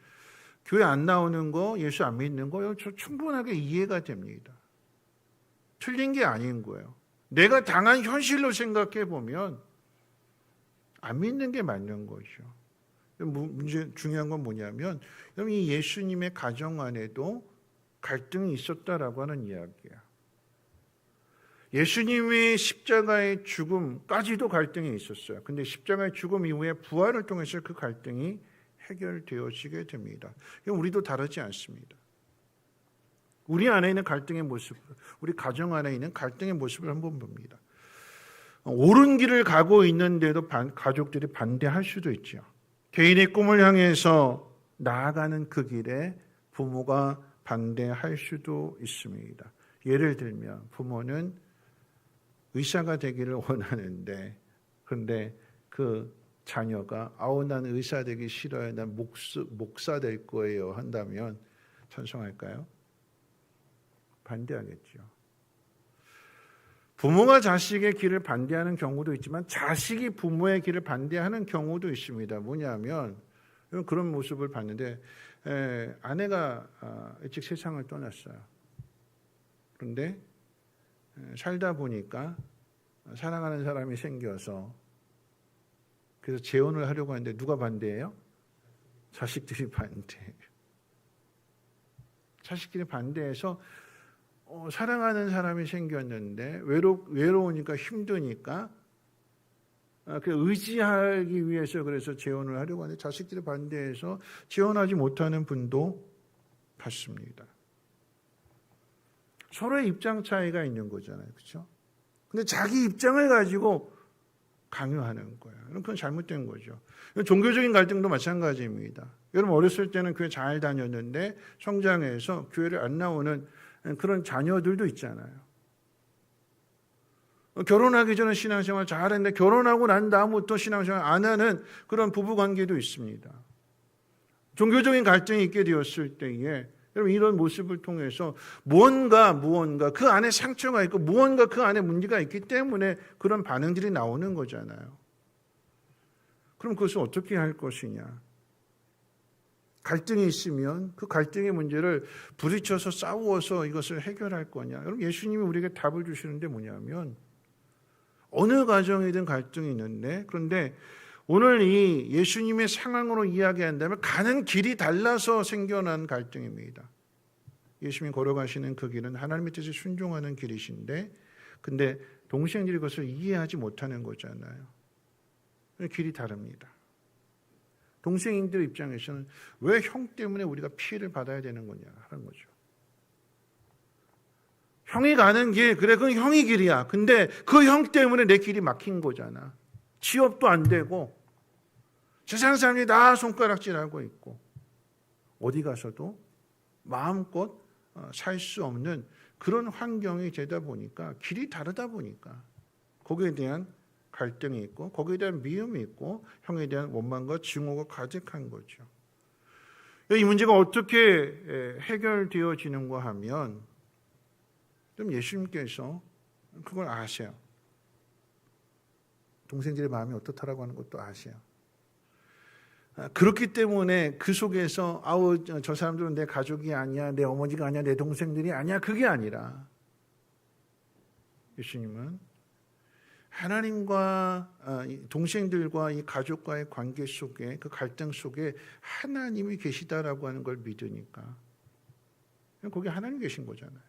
교회 안 나오는 거, 예수 안 믿는 거 충분하게 이해가 됩니다. 틀린 게 아닌 거예요. 내가 당한 현실로 생각해 보면 안 믿는 게 맞는 거죠. 문제 중요한 건 뭐냐면 이 예수님의 가정 안에도 갈등이 있었다라고 하는 이야기야. 예수님의 십자가의 죽음까지도 갈등이 있었어요. 근데 십자가의 죽음 이후에 부활을 통해서 그 갈등이 해결되어지게 됩니다. 이건 우리도 다르지 않습니다. 우리 안에 있는 갈등의 모습, 우리 가정 안에 있는 갈등의 모습을 한번 봅니다. 옳은 길을 가고 있는데도 가족들이 반대할 수도 있죠. 개인의 꿈을 향해서 나아가는 그 길에 부모가 반대할 수도 있습니다. 예를 들면 부모는 의사가 되기를 원하는데 그런데 그 자녀가 난 의사 되기 싫어요. 난 목사 될 거예요 한다면 찬성할까요? 반대하겠죠. 부모가 자식의 길을 반대하는 경우도 있지만 자식이 부모의 길을 반대하는 경우도 있습니다. 뭐냐면 그런 모습을 봤는데 아내가 일찍 세상을 떠났어요. 그런데 살다 보니까 사랑하는 사람이 생겨서 그래서 재혼을 하려고 하는데 누가 반대해요? 자식들이 반대해요. 자식들이 반대해서 사랑하는 사람이 생겼는데 외로우니까 힘드니까 의지하기 위해서 그래서 재혼을 하려고 하는데 자식들이 반대해서 재혼하지 못하는 분도 봤습니다. 서로의 입장 차이가 있는 거잖아요. 그렇죠? 근데 자기 입장을 가지고 강요하는 거예요. 그건 잘못된 거죠. 종교적인 갈등도 마찬가지입니다. 여러분 어렸을 때는 교회 잘 다녔는데 성장해서 교회를 안 나오는 그런 자녀들도 있잖아요. 결혼하기 전에 신앙생활 잘했는데 결혼하고 난 다음부터 신앙생활 안 하는 그런 부부관계도 있습니다. 종교적인 갈등이 있게 되었을 때에 여러분 이런 모습을 통해서 무언가 그 안에 상처가 있고 무언가 그 안에 문제가 있기 때문에 그런 반응들이 나오는 거잖아요. 그럼 그것을 어떻게 할 것이냐? 갈등이 있으면 그 갈등의 문제를 부딪혀서 싸워서 이것을 해결할 거냐? 여러분 예수님이 우리에게 답을 주시는데 뭐냐면 어느 가정이든 갈등이 있는데 그런데 오늘 이 예수님의 상황으로 이야기한다면 가는 길이 달라서 생겨난 갈등입니다. 예수님이 걸어가시는 그 길은 하나님의 뜻에 순종하는 길이신데 근데 동생들이 그것을 이해하지 못하는 거잖아요. 길이 다릅니다. 동생인들 입장에서는 왜 형 때문에 우리가 피해를 받아야 되는 거냐 하는 거죠. 형이 가는 길, 그래 그건 형이 길이야. 근데 그 형 때문에 내 길이 막힌 거잖아. 취업도 안 되고 세상 사람들이 다 손가락질하고 있고 어디 가서도 마음껏 살 수 없는 그런 환경이 되다 보니까 길이 다르다 보니까 거기에 대한 갈등이 있고 거기에 대한 미움이 있고 형에 대한 원망과 증오가 가득한 거죠. 이 문제가 어떻게 해결되어지는가 하면 좀 예수님께서 그걸 아세요. 동생들의 마음이 어떻다라고 하는 것도 아세요. 그렇기 때문에 그 속에서 저 사람들은 내 가족이 아니야, 내 어머니가 아니야, 내 동생들이 아니야 그게 아니라 예수님은 하나님과 동생들과 이 가족과의 관계 속에 그 갈등 속에 하나님이 계시다라고 하는 걸 믿으니까 거기 하나님 계신 거잖아요.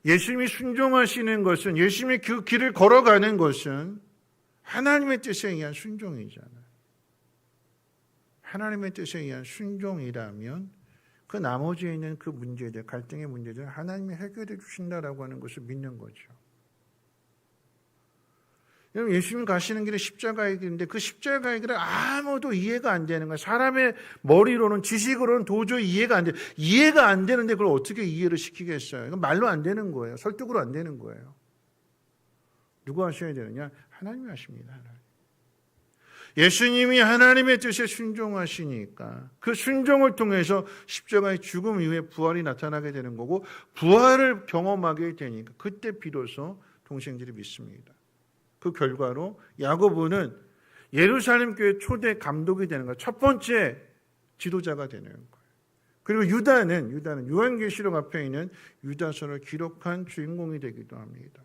예수님이 순종하시는 것은 예수님이 그 길을 걸어가는 것은 하나님의 뜻에 의한 순종이잖아요. 하나님의 뜻에 의한 순종이라면 그 나머지에 있는 그 문제들, 갈등의 문제들 하나님이 해결해 주신다라고 하는 것을 믿는 거죠. 예수님 가시는 길에 십자가의 길인데 그 십자가의 길은 아무도 이해가 안 되는 거예요. 사람의 머리로는 지식으로는 도저히 이해가 안 돼. 이해가 안 되는데 그걸 어떻게 이해를 시키겠어요? 이건 말로 안 되는 거예요. 설득으로 안 되는 거예요. 누가 하셔야 되느냐? 하나님이 하십니다. 하나님. 예수님이 하나님의 뜻에 순종하시니까 그 순종을 통해서 십자가의 죽음 이후에 부활이 나타나게 되는 거고 부활을 경험하게 되니까 그때 비로소 동생들이 믿습니다. 그 결과로 야고보는 예루살렘 교회 초대 감독이 되는 거예요. 첫 번째 지도자가 되는 거예요. 그리고 유다는 요한계시록 앞에 있는 유다서를 기록한 주인공이 되기도 합니다.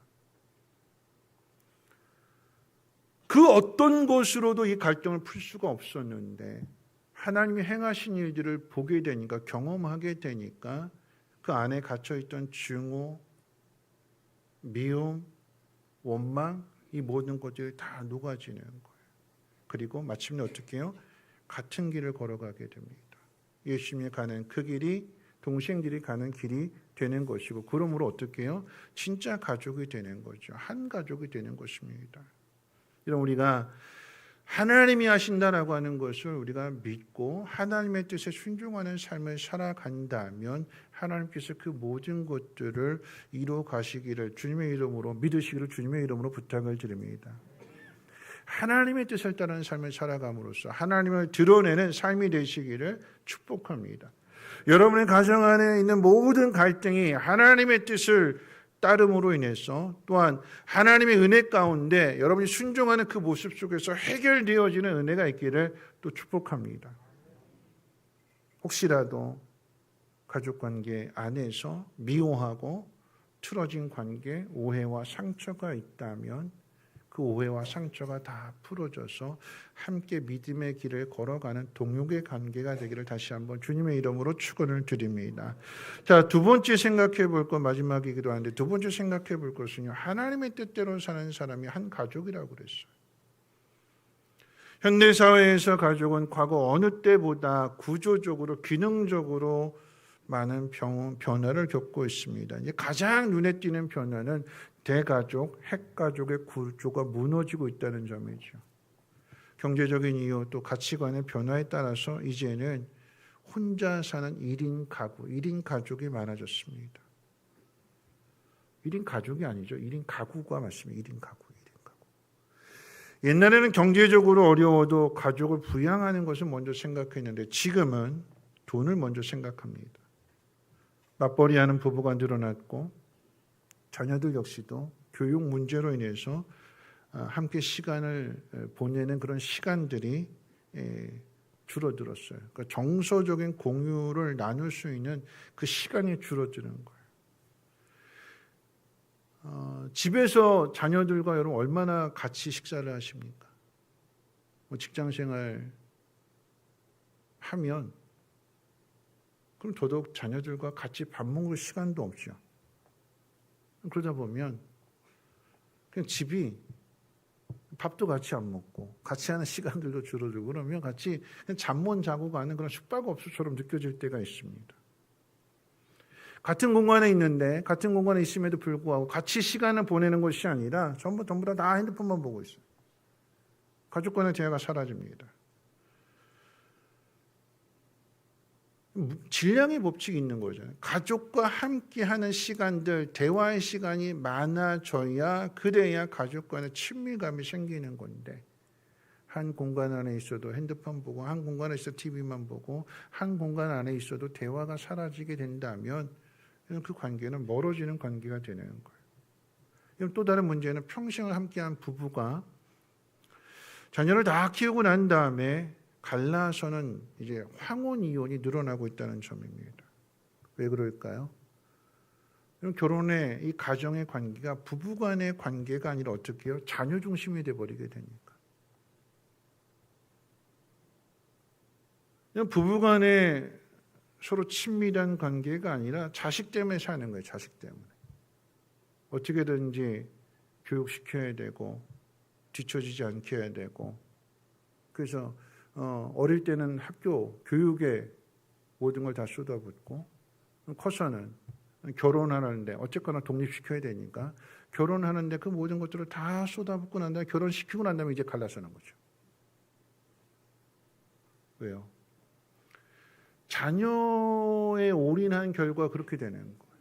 그 어떤 것으로도 이 갈등을 풀 수가 없었는데 하나님이 행하신 일들을 보게 되니까 경험하게 되니까 그 안에 갇혀있던 증오, 미움, 원망 이 모든 것들이 다 녹아지는 거예요. 그리고 마침내 어떻게 해요? 같은 길을 걸어가게 됩니다. 예수님이 가는 그 길이 동생들이 가는 길이 되는 것이고, 그러므로 어떻게 해요? 진짜 가족이 되는 거죠. 한 가족이 되는 것입니다. 이런 우리가 하나님이 하신다라고 하는 것을 우리가 믿고 하나님의 뜻에 순종하는 삶을 살아간다면 하나님께서 그 모든 것들을 이루어 가시기를 주님의 이름으로 믿으시기를 주님의 이름으로 부탁을 드립니다. 하나님의 뜻을 따르는 삶을 살아감으로써 하나님을 드러내는 삶이 되시기를 축복합니다. 여러분의 가정 안에 있는 모든 갈등이 하나님의 뜻을 따름으로 인해서 또한 하나님의 은혜 가운데 여러분이 순종하는 그 모습 속에서 해결되어지는 은혜가 있기를 또 축복합니다. 혹시라도 가족관계 안에서 미워하고 틀어진 관계, 오해와 상처가 있다면 그 오해와 상처가 다 풀어져서 함께 믿음의 길을 걸어가는 동역의 관계가 되기를 다시 한번 주님의 이름으로 축원을 드립니다. 자, 두 번째 생각해 볼 것, 마지막이기도 한데 두 번째 생각해 볼 것은요, 하나님의 뜻대로 사는 사람이 한 가족이라고 그랬어요. 현대사회에서 가족은 과거 어느 때보다 구조적으로 기능적으로 많은 변화를 겪고 있습니다. 이제 가장 눈에 띄는 변화는 대가족, 핵가족의 구조가 무너지고 있다는 점이죠. 경제적인 이유 또 가치관의 변화에 따라서 이제는 혼자 사는 1인 가구, 1인 가족이 많아졌습니다. 1인 가족이 아니죠. 1인 가구가 맞습니다. 1인 가구, 1인 가구. 옛날에는 경제적으로 어려워도 가족을 부양하는 것을 먼저 생각했는데 지금은 돈을 먼저 생각합니다. 맞벌이하는 부부가 늘어났고 자녀들 역시도 교육 문제로 인해서 함께 시간을 보내는 그런 시간들이 줄어들었어요. 그러니까 정서적인 공유를 나눌 수 있는 그 시간이 줄어드는 거예요. 집에서 자녀들과 여러분 얼마나 같이 식사를 하십니까? 직장생활 하면 그럼 더더욱 자녀들과 같이 밥 먹을 시간도 없죠. 그러다 보면 그냥 집이 밥도 같이 안 먹고 같이 하는 시간들도 줄어들고 그러면 같이 잠만 자고 가는 그런 숙박업소처럼 느껴질 때가 있습니다. 같은 공간에 있는데 같은 공간에 있음에도 불구하고 같이 시간을 보내는 것이 아니라 전부 다 핸드폰만 보고 있어요. 가족 간의 대화가 사라집니다. 질량의 법칙이 있는 거잖아요. 가족과 함께하는 시간들, 대화의 시간이 많아져야 그래야 가족 간의 친밀감이 생기는 건데 한 공간 안에 있어도 핸드폰 보고 한 공간에 있어 TV만 보고 한 공간 안에 있어도 대화가 사라지게 된다면 그 관계는 멀어지는 관계가 되는 거예요. 또 다른 문제는 평생을 함께한 부부가 자녀를 다 키우고 난 다음에 갈라서는 이제 황혼 이혼이 늘어나고 있다는 점입니다. 왜 그럴까요? 결혼의 이 가정의 관계가 부부간의 관계가 아니라 어떻게 해요? 자녀 중심이 돼버리게 되니까. 부부간의 서로 친밀한 관계가 아니라 자식 때문에 사는 거예요. 자식 때문에. 어떻게든지 교육시켜야 되고 뒤처지지 않게 해야 되고 그래서 어릴 때는 학교, 교육에 모든 걸 다 쏟아붓고 커서는 결혼하는데 어쨌거나 독립시켜야 되니까 결혼하는데 그 모든 것들을 다 쏟아붓고 난 다음에 결혼시키고 난 다음에 이제 갈라서는 거죠. 왜요? 자녀에 올인한 결과 그렇게 되는 거예요.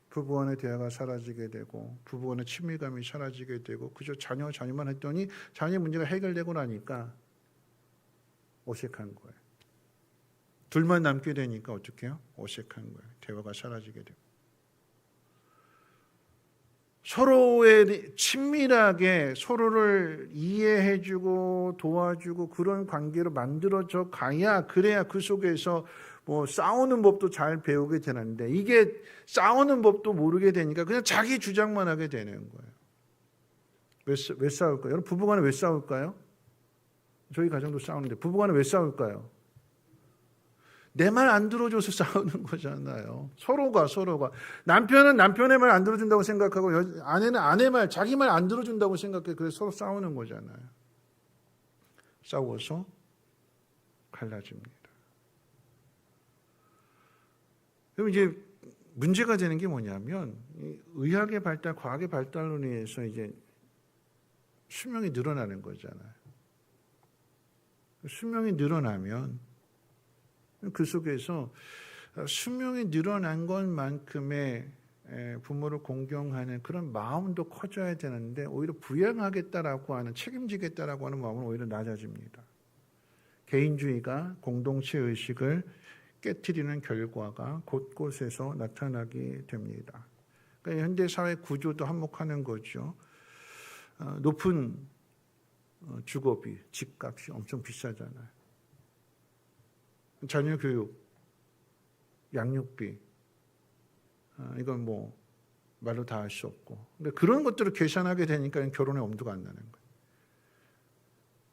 부부간의 대화가 사라지게 되고 부부간의 친밀감이 사라지게 되고 그저 자녀만 했더니 자녀 문제가 해결되고 나니까 어색한 거예요. 둘만 남게 되니까 어떻게 해요? 어색한 거예요. 대화가 사라지게 되고. 서로의 친밀하게 서로를 이해해주고 도와주고 그런 관계로 만들어져 가야 그래야 그 속에서 뭐 싸우는 법도 잘 배우게 되는데 이게 싸우는 법도 모르게 되니까 그냥 자기 주장만 하게 되는 거예요. 왜 싸울까요? 여러분 부부간에 왜 싸울까요? 저희 가정도 싸우는데 부부간에 왜 싸울까요? 내 말 안 들어줘서 싸우는 거잖아요. 서로가 남편은 남편의 말 안 들어준다고 생각하고 아내는 아내 말 자기 말 안 들어준다고 생각해. 그래서 서로 싸우는 거잖아요. 싸워서 갈라집니다. 그럼 이제 문제가 되는 게 뭐냐면 이 의학의 발달, 과학의 발달로 인해서 이제 수명이 늘어나는 거잖아요. 수명이 늘어나면 그 속에서 수명이 늘어난 것만큼의 부모를 공경하는 그런 마음도 커져야 되는데 오히려 부양하겠다라고 하는, 책임지겠다라고 하는 마음은 오히려 낮아집니다. 개인주의가 공동체 의식을 깨트리는 결과가 곳곳에서 나타나게 됩니다. 그러니까 현대 사회 구조도 한몫하는 거죠. 높은 주거비, 집값이 엄청 비싸잖아요. 자녀 교육, 양육비, 이건 뭐 말로 다 할 수 없고. 근데 그런 것들을 계산하게 되니까 결혼에 엄두가 안 나는 거예요.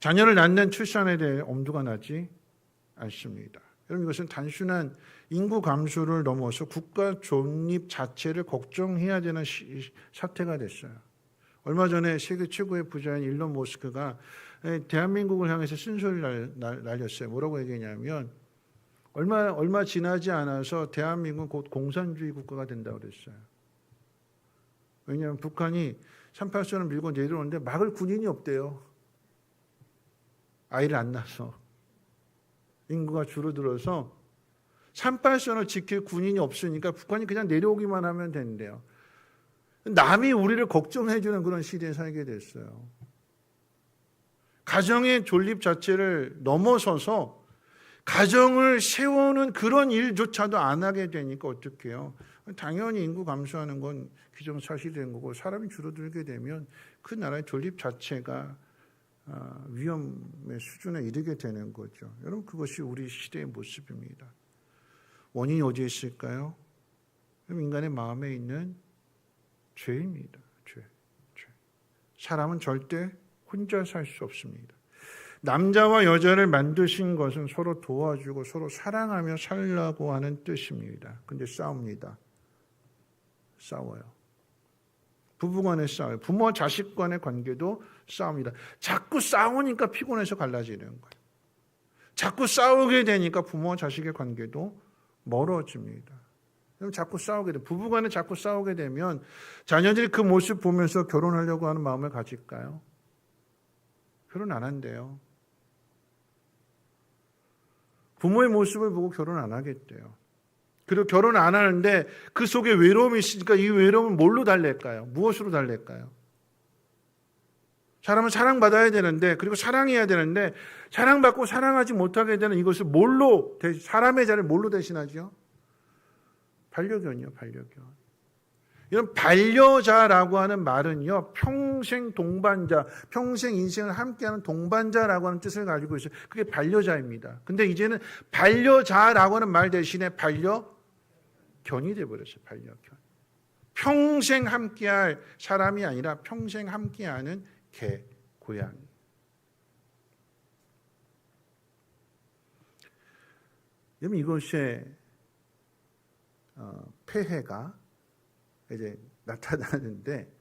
자녀를 낳는 출산에 대해 엄두가 나지 않습니다. 여러분, 이것은 단순한 인구 감소를 넘어서 국가 존립 자체를 걱정해야 되는 사태가 됐어요. 얼마 전에 세계 최고의 부자인 일론 머스크가 대한민국을 향해서 쓴소리를 날렸어요. 뭐라고 얘기했냐면 얼마 지나지 않아서 대한민국은 곧 공산주의 국가가 된다고 그랬어요. 왜냐하면 북한이 38선을 밀고 내려오는데 막을 군인이 없대요. 아이를 안 낳아서. 인구가 줄어들어서 38선을 지킬 군인이 없으니까 북한이 그냥 내려오기만 하면 된대요. 남이 우리를 걱정해 주는 그런 시대에 살게 됐어요. 가정의 존립 자체를 넘어서서 가정을 세우는 그런 일조차도 안 하게 되니까 어떡해요? 당연히 인구 감소하는 건 기정사실인 거고, 사람이 줄어들게 되면 그 나라의 존립 자체가 위험의 수준에 이르게 되는 거죠. 여러분, 그것이 우리 시대의 모습입니다. 원인이 어디에 있을까요? 인간의 마음에 있는 죄입니다. 죄. 사람은 절대 혼자 살 수 없습니다. 남자와 여자를 만드신 것은 서로 도와주고 서로 사랑하며 살라고 하는 뜻입니다. 근데 싸웁니다. 싸워요. 부부간에 싸워요. 부모와 자식 간의 관계도 싸웁니다. 자꾸 싸우니까 피곤해서 갈라지는 거예요. 자꾸 싸우게 되니까 부모와 자식의 관계도 멀어집니다. 자꾸 싸우게 돼. 부부간에 자꾸 싸우게 되면 자녀들이 그 모습 보면서 결혼하려고 하는 마음을 가질까요? 결혼 안 한대요. 부모의 모습을 보고 결혼 안 하겠대요. 그리고 결혼 안 하는데 그 속에 외로움이 있으니까 이 외로움을 뭘로 달랠까요? 무엇으로 달랠까요? 사람은 사랑받아야 되는데, 그리고 사랑해야 되는데, 사랑받고 사랑하지 못하게 되는 이것을 사람의 자리를 뭘로 대신하죠? 반려견이요, 반려견. 이런 반려자라고 하는 말은요, 평생 동반자, 평생 인생을 함께하는 동반자라고 하는 뜻을 가지고 있어요. 그게 반려자입니다. 근데 이제는 반려자라고 하는 말 대신에 반려견이 되어버렸어요. 반려견. 평생 함께할 사람이 아니라 평생 함께하는 개, 고양이. 그럼 이것의 폐해가 이제 나타나는데,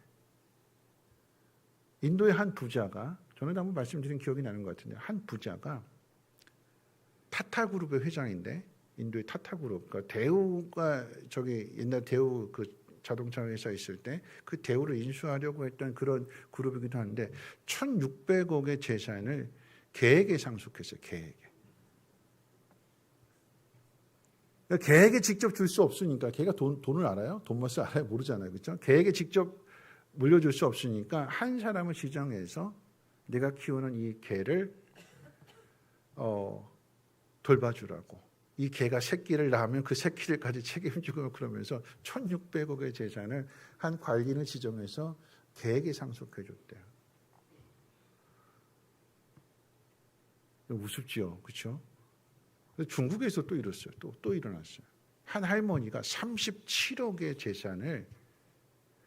인도의 한 부자가, 저는 한번 말씀드린 기억이 나는 것 같은데, 한 부자가 타타그룹의 회장인데, 인도의 타타그룹, 그러니까 대우가 옛날 대우 그 자동차 회사 있을 때 그 대우를 인수하려고 했던 그런 그룹이기도 한데 1,600억의 재산을 개에게 상속했어요. 개에게. 개에게 직접 줄 수 없으니까, 개가 돈을 알아요? 돈 맛을 알아요? 모르잖아요. 그렇죠? 개에게 직접 물려줄 수 없으니까 한 사람을 지정해서 내가 키우는 이 개를 돌봐주라고. 이 개가 새끼를 낳으면 그 새끼를까지 책임지고 그러면서 1,600억의 재산을 한 관리인을 지정해서 개에게 상속해 줬대요. 우습지요. 그렇죠? 중국에서 또 이랬어요. 또 일어났어요. 한 할머니가 37억의 재산을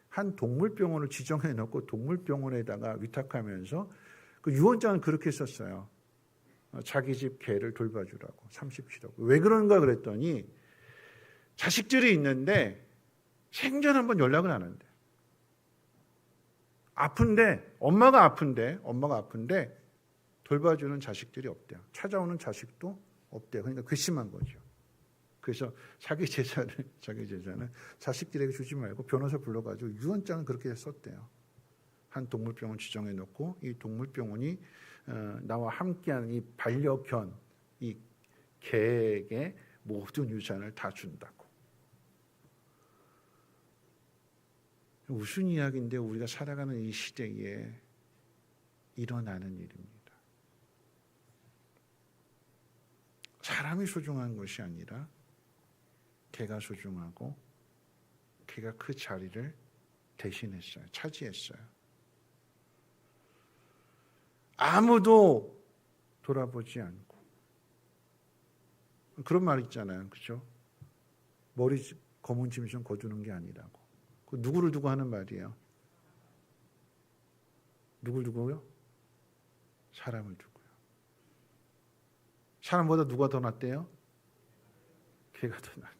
한 동물병원을 지정해 놓고 동물병원에다가 위탁하면서 그 유언장은 그렇게 썼어요. 자기 집 개를 돌봐주라고. 37억. 왜 그런가 그랬더니 자식들이 있는데 생전 한번 연락을 안 한대. 엄마가 아픈데 돌봐주는 자식들이 없대요. 찾아오는 자식도 없대요. 그러니까 괘씸한 거죠. 그래서 자기 재산을 자식들에게 주지 말고 변호사 불러가지고 유언장을 그렇게 썼대요. 한 동물병원 지정해 놓고 이 동물병원이 나와 함께하는 이 반려견, 이 개에게 모든 유산을 다 준다고. 무슨 이야기인데 우리가 살아가는 이 시대에 일어나는 일입니다. 사람이 소중한 것이 아니라 개가 소중하고 개가 그 자리를 대신했어요. 차지했어요. 아무도 돌아보지 않고. 그런 말 있잖아요. 그렇죠? 머리 검은 짐 좀 거두는 게 아니라고. 그 누구를 두고 하는 말이에요? 누굴 두고요? 사람을 두고요. 사람보다 누가 더 낫대요? 개가 더 낫대.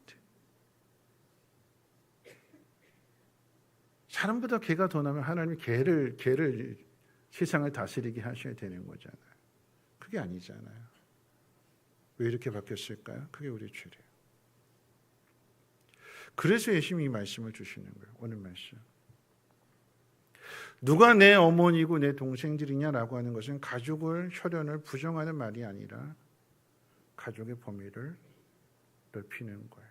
사람보다 개가 더 나면 하나님이 개를 세상을 다스리게 하셔야 되는 거잖아요. 그게 아니잖아요. 왜 이렇게 바뀌었을까요? 그게 우리 죄래요. 그래서 예수님이 이 말씀을 주시는 거예요. 오늘 말씀. 누가 내 어머니고 내 동생들이냐라고 하는 것은 가족을, 혈연을 부정하는 말이 아니라 가족의 범위를 넓히는 거예요.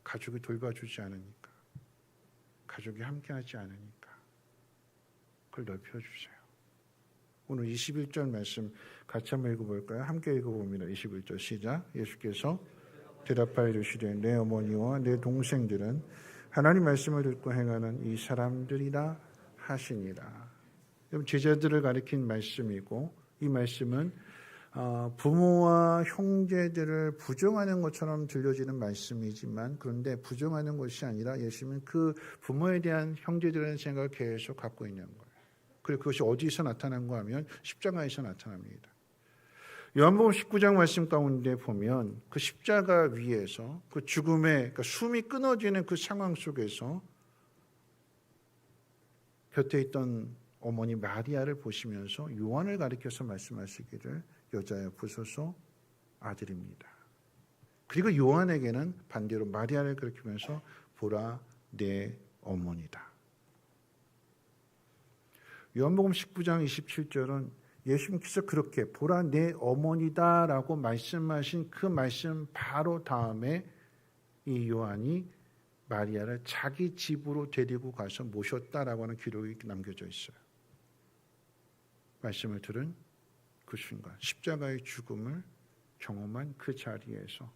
가족이 돌봐주지 않으니까. 가족이 함께하지 않으니까. 그걸 넓혀주세요. 오늘 21절 말씀 같이 한번 읽어볼까요? 함께 읽어봅니다. 21절 시작. 예수께서 대답하여 이르시되 내 어머니와 내 동생들은 하나님 말씀을 듣고 행하는 이 사람들이라 하시니라. 제자들을 가리킨 말씀이고 이 말씀은 부모와 형제들을 부정하는 것처럼 들려지는 말씀이지만 그런데 부정하는 것이 아니라 예수님은 그 부모에 대한 형제들의 생각을 계속 갖고 있는 거예요. 그리고 그것이 어디서 나타난가 하면 십자가에서 나타납니다. 요한복음 19장 말씀 가운데 보면 그 십자가 위에서 그 죽음의 그러니까 숨이 끊어지는 그 상황 속에서 곁에 있던 어머니 마리아를 보시면서 요한을 가리켜서 말씀하시기를 여자여 부소서 아들입니다. 그리고 요한에게는 반대로 마리아를 가리키면서 보라 내 어머니다. 요한복음 19장 27절은 예수님께서 그렇게 보라 내 어머니다라고 말씀하신 그 말씀 바로 다음에 이 요한이 마리아를 자기 집으로 데리고 가서 모셨다라고 하는 기록이 남겨져 있어요. 말씀을 들은 그 순간 십자가의 죽음을 경험한 그 자리에서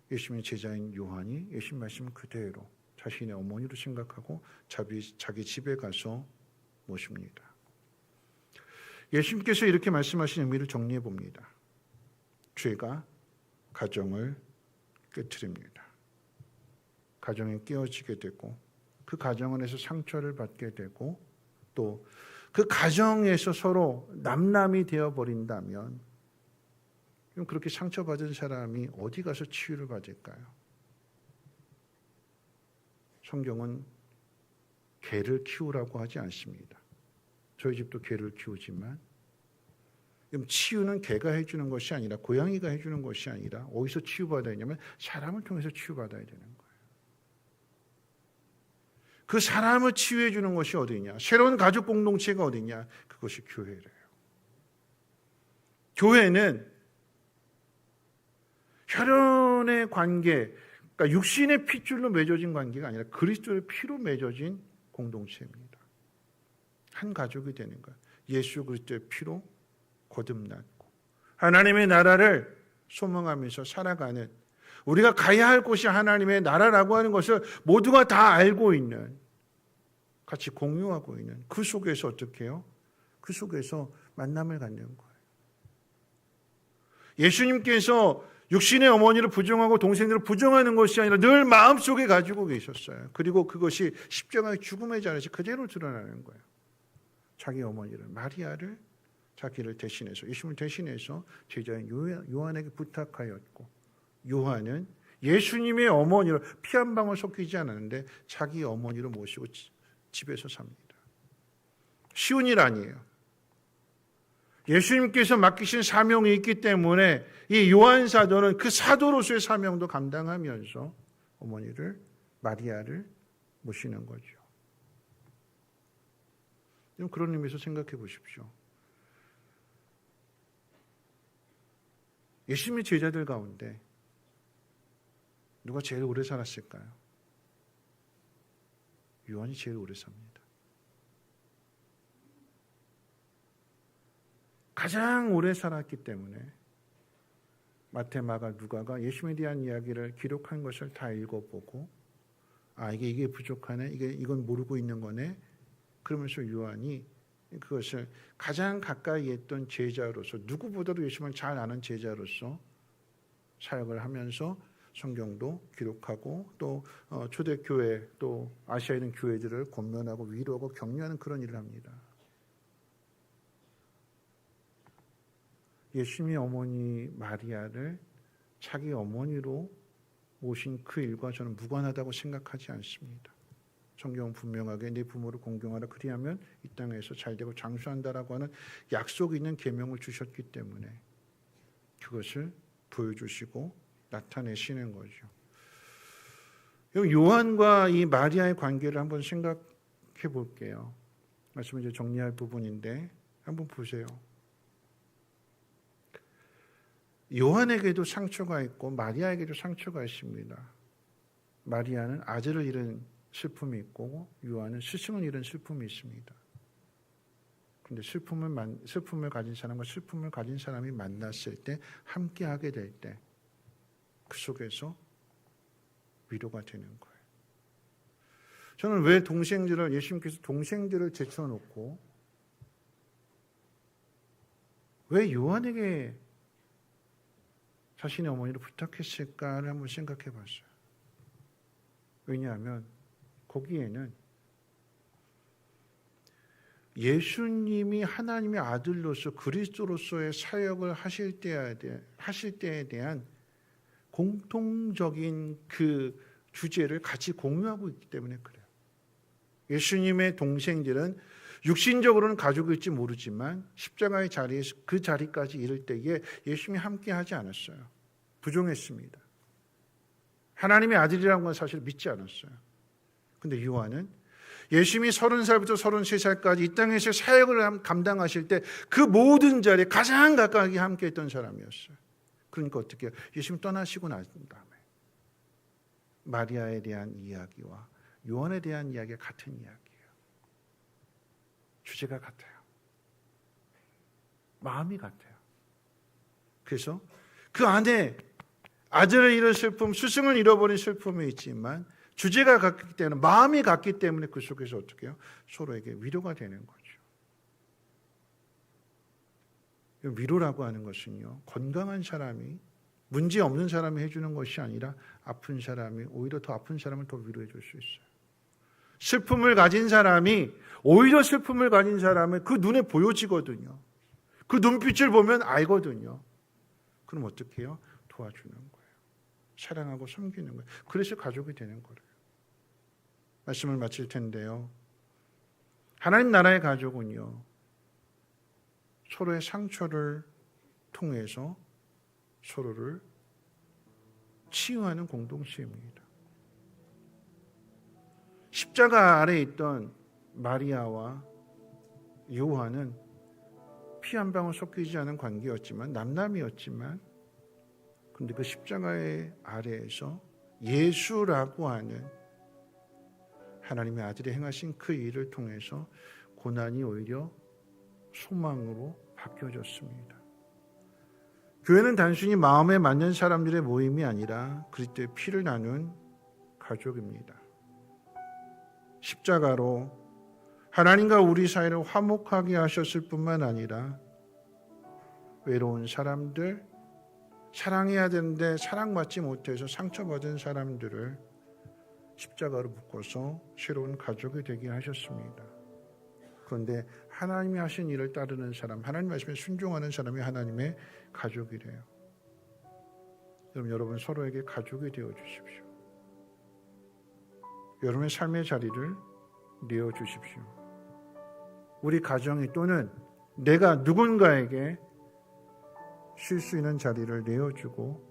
예수님의 제자인 요한이 예수님 말씀 그대로 자신의 어머니로 생각하고 자기 집에 가서 모십니다. 예수님께서 이렇게 말씀하신 의미를 정리해 봅니다. 죄가 가정을 깨트립니다. 가정이 깨어지게 되고 그 가정 안에서 상처를 받게 되고 또 그 가정에서 서로 남남이 되어버린다면 그럼 그렇게 상처받은 사람이 어디 가서 치유를 받을까요? 성경은 개를 키우라고 하지 않습니다. 저희 집도 개를 키우지만 그럼 치유는 개가 해주는 것이 아니라 고양이가 해주는 것이 아니라 어디서 치유받아야 되냐면 사람을 통해서 치유받아야 되는 거예요. 그 사람을 치유해 주는 것이 어디냐? 새로운 가족 공동체가 어디냐? 그것이 교회래요. 교회는 혈연의 관계, 그러니까 육신의 핏줄로 맺어진 관계가 아니라 그리스도의 피로 맺어진 공동체입니다. 한 가족이 되는 거예요. 예수 그리스도의 피로 거듭났고 하나님의 나라를 소망하면서 살아가는 우리가 가야 할 곳이 하나님의 나라라고 하는 것을 모두가 다 알고 있는 같이 공유하고 있는 그 속에서 어떻게 해요? 그 속에서 만남을 갖는 거예요. 예수님께서 육신의 어머니를 부정하고 동생들을 부정하는 것이 아니라 늘 마음속에 가지고 계셨어요. 그리고 그것이 십자가의 죽음의 자리에서 그대로 드러나는 거예요. 자기 어머니를 마리아를 자기를 대신해서 예수님을 대신해서 제자인 요한에게 부탁하였고 요한은 예수님의 어머니를 피 한 방울 섞이지 않았는데 자기 어머니를 모시고 집에서 삽니다. 쉬운 일 아니에요. 예수님께서 맡기신 사명이 있기 때문에 이 요한 사도는 그 사도로서의 사명도 감당하면서 어머니를, 마리아를 모시는 거죠. 그런 의미에서 생각해 보십시오. 예수님의 제자들 가운데 누가 제일 오래 살았을까요? 요한이 제일 오래 삽니다. 가장 오래 살았기 때문에 마태, 마가, 누가가 예수님에 대한 이야기를 기록한 것을 다 읽어보고 이게 부족하네, 이건 모르고 있는 거네. 그러면서 요한이 그것을 가장 가까이 했던 제자로서, 누구보다도 예수님을 잘 아는 제자로서 사역을 하면서 성경도 기록하고 또 초대교회, 또 아시아에 있는 교회들을 권면하고 위로하고 격려하는 그런 일을 합니다. 예수님의 어머니 마리아를 자기 어머니로 모신 그 일과 저는 무관하다고 생각하지 않습니다. 성경은 분명하게 내 부모를 공경하라 그리하면 이 땅에서 잘되고 장수한다라고 하는 약속이 있는 계명을 주셨기 때문에 그것을 보여주시고 나타내시는 거죠. 요한과 이 마리아의 관계를 한번 생각해 볼게요. 말씀을 이제 정리할 부분인데 한번 보세요. 요한에게도 상처가 있고 마리아에게도 상처가 있습니다. 마리아는 아들을 잃은 슬픔이 있고 요한은 스승을 잃은 슬픔이 있습니다. 그런데 슬픔을 가진 사람과 슬픔을 가진 사람이 만났을 때, 함께 하게 될 때 그 속에서 위로가 되는 거예요. 저는 왜 예수님께서 동생들을 제쳐놓고 왜 요한에게 자신의 어머니를 부탁했을까를 한번 생각해 봤어요. 왜냐하면 거기에는 예수님이 하나님의 아들로서 그리스도로서의 사역을 하실 때에 대한 공통적인 그 주제를 같이 공유하고 있기 때문에 그래요. 예수님의 동생들은 육신적으로는 가족일지 모르지만 십자가의 자리에서 그 자리까지 이를 때에 예수님이 함께 하지 않았어요. 부정했습니다. 하나님의 아들이라는 건 사실 믿지 않았어요. 근데 요한은 예수님이 30살부터 33살까지 이 땅에서 사역을 감당하실 때 그 모든 자리에 가장 가까이 함께 했던 사람이었어요. 그러니까 어떻게 해요? 예수님 떠나시고 난 다음에 마리아에 대한 이야기와 요한에 대한 이야기가 같은 이야기예요. 주제가 같아요. 마음이 같아요. 그래서 그 안에 아들을 잃은 슬픔, 스승을 잃어버린 슬픔이 있지만 주제가 같기 때문에, 마음이 같기 때문에 그 속에서 어떻게 해요? 서로에게 위로가 되는 거죠. 위로라고 하는 것은요, 건강한 사람이, 문제 없는 사람이 해주는 것이 아니라 아픈 사람이, 오히려 더 아픈 사람을 더 위로해 줄 수 있어요. 슬픔을 가진 사람이 오히려 슬픔을 가진 사람을 그 눈에 보여지거든요. 그 눈빛을 보면 알거든요. 그럼 어떻게 해요? 도와주는 거예요. 사랑하고 섬기는 거예요. 그래서 가족이 되는 거예요. 말씀을 마칠 텐데요. 하나님 나라의 가족은요, 서로의 상처를 통해서 서로를 치유하는 공동체입니다. 십자가 아래에 있던 마리아와 요한은 피 한 방울 섞이지 않은 관계였지만, 남남이었지만, 그런데 그 십자가의 아래에서 예수라고 하는 하나님의 아들이 행하신 그 일을 통해서 고난이 오히려 소망으로 바뀌어졌습니다. 교회는 단순히 마음에 맞는 사람들의 모임이 아니라 그리스도의 피를 나눈 가족입니다. 십자가로 하나님과 우리 사이를 화목하게 하셨을 뿐만 아니라 외로운 사람들, 사랑해야 되는데 사랑받지 못해서 상처받은 사람들을 십자가로 묶어서 새로운 가족이 되게 하셨습니다. 그런데 하나님이 하신 일을 따르는 사람, 하나님 말씀에 순종하는 사람이 하나님의 가족이래요. 그럼 여러분 서로에게 가족이 되어 주십시오. 여러분의 삶의 자리를 내어 주십시오. 우리 가정이 또는 내가 누군가에게 쉴 수 있는 자리를 내어주고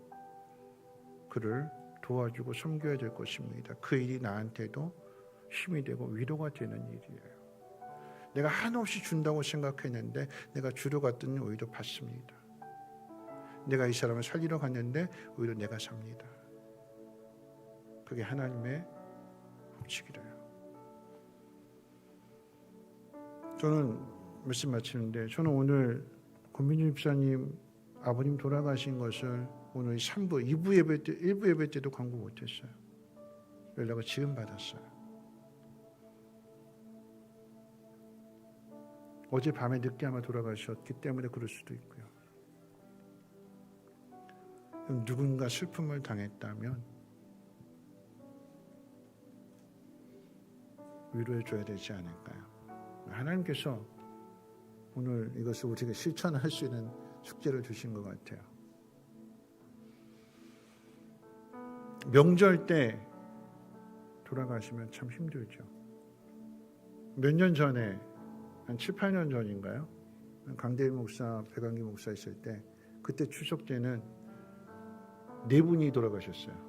그를 도와주고 섬겨야 될 것입니다. 그 일이 나한테도 힘이 되고 위로가 되는 일이에요. 내가 한없이 준다고 생각했는데 내가 주러 갔더니 오히려 받습니다. 내가 이 사람을 살리러 갔는데 오히려 내가 삽니다. 그게 하나님의 법칙이래요. 저는 말씀 마치는데 저는 오늘 권민주 집사님 아버님 돌아가신 것을 오늘 3부, 2부 예배 때, 1부 예배 때도 광고 못했어요. 연락을 지금 받았어요. 어제 밤에 늦게 아마 돌아가셨기 때문에 그럴 수도 있고요. 누군가 슬픔을 당했다면 위로해 줘야 되지 않을까요? 하나님께서 오늘 이것을 우리가 실천할 수 있는 숙제를 주신 것 같아요. 명절 때 돌아가시면 참 힘들죠. 몇 년 전에 한 7, 8년 전인가요? 강대일 목사, 배강기 목사 있을 때 그때 추석 때는 4분이 돌아가셨어요.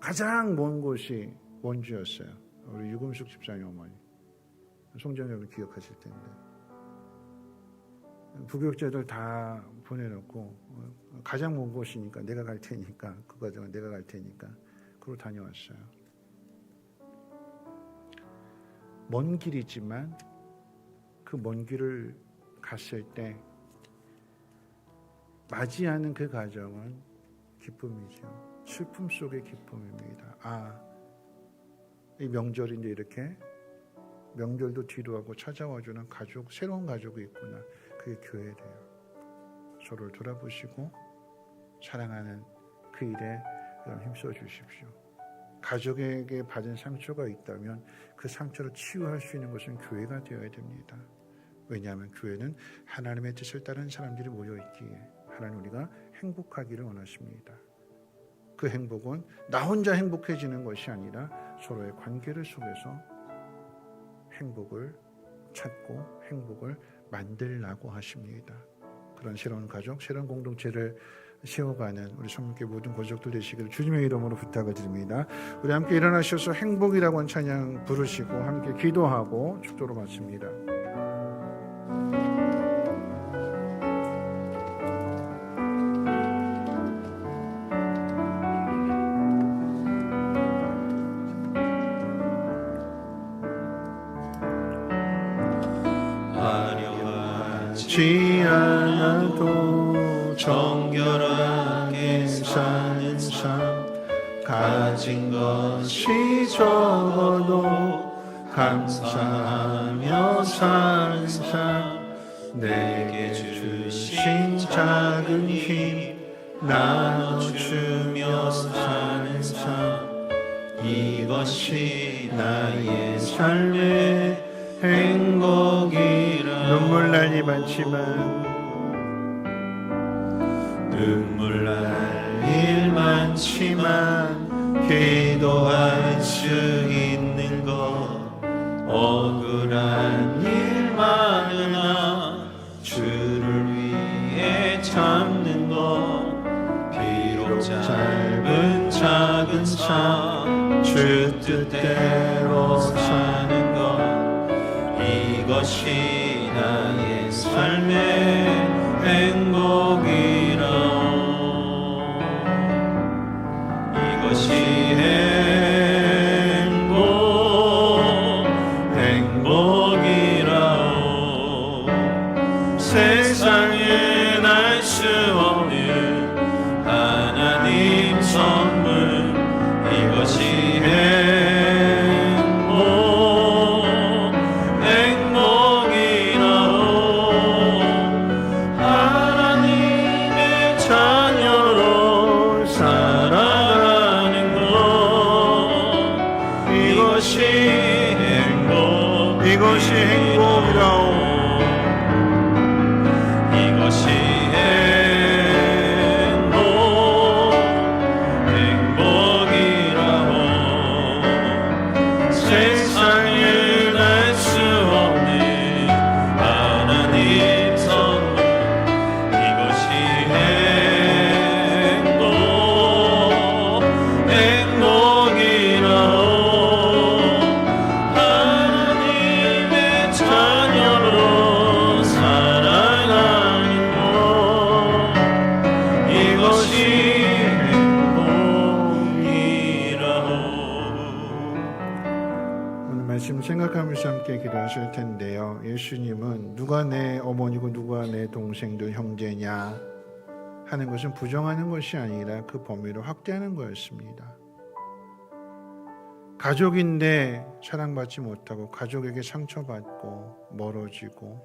가장 먼 곳이 원주였어요. 우리 유금숙 집사님 어머니. 송정엽을 기억하실 텐데. 부교육자들 다 보내놓고 가장 먼 곳이니까 내가 갈 테니까 그 과정은 내가 갈 테니까 그러고 다녀왔어요. 먼 길이지만 그 먼 길을 갔을 때 맞이하는 그 과정은 기쁨이죠. 슬픔 속의 기쁨입니다. 이 명절인데 이렇게 명절도 뒤로하고 찾아와주는 가족, 새로운 가족이 있구나. 그게 교회래요. 서로를 돌아보시고 사랑하는 그 일에 힘써 주십시오. 가족에게 받은 상처가 있다면 그 상처를 치유할 수 있는 것은 교회가 되어야 됩니다. 왜냐하면 교회는 하나님의 뜻을 따르는 사람들이 모여있기에 하나님 우리가 행복하기를 원하십니다. 그 행복은 나 혼자 행복해지는 것이 아니라 서로의 관계를 속에서 행복을 찾고 행복을 만들라고 하십니다. 그런 새로운 가족, 새로운 공동체를 세워가는 우리 성목교 모든 가족들 되시기를 주님의 이름으로 부탁을 드립니다. 우리 함께 일어나셔서 행복이라고 하는 찬양 부르시고 함께 기도하고 축도로 마칩니다. 화려하지 않아도 정결하게 사는 삶, 가진 것이 적어도 감사하며 사는 삶, 내게 주신 작은 힘 나눠주며 사는 삶, 이것이 나의 삶의 행복이라. 눈물 날 일 많지만 눈물 날 일 많지만 기도할 수 있는 것, 억울한 일 많으나 주를 위해 참는 것, 비록 짧은 작은 삶 주 뜻대로 사는 것, 이것이 나의 삶의 행복이라. 이것이 행복이라. 세상에 날 수 없는 하나님 선물, 이것이 하나님의 자녀로 살아가는 것, 이것이 행복이라오. 이것이 앞에서 함께 기도하실 텐데요. 예수님은 누가 내 어머니고 누가 내 동생들 형제냐 하는 것은 부정하는 것이 아니라 그 범위를 확대하는 거였습니다. 가족인데 사랑받지 못하고 가족에게 상처받고 멀어지고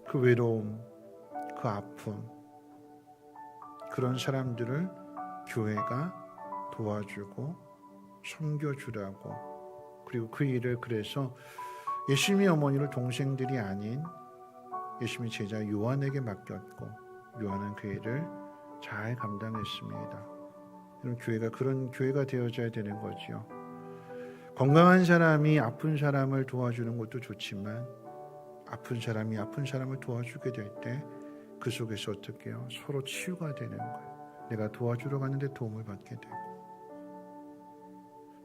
그 외로움, 그 아픔, 그런 사람들을 교회가 도와주고 섬겨주라고, 그리고 그 일을 그래서 예수님의 어머니를 동생들이 아닌 예수님의 제자 요한에게 맡겼고 요한은 그 일을 잘 감당했습니다. 이런 교회가 그런 교회가 되어져야 되는 거죠. 건강한 사람이 아픈 사람을 도와주는 것도 좋지만 아픈 사람이 아픈 사람을 도와주게 될 때 그 속에서 어떻게 해요? 서로 치유가 되는 거예요. 내가 도와주러 갔는데 도움을 받게 되고,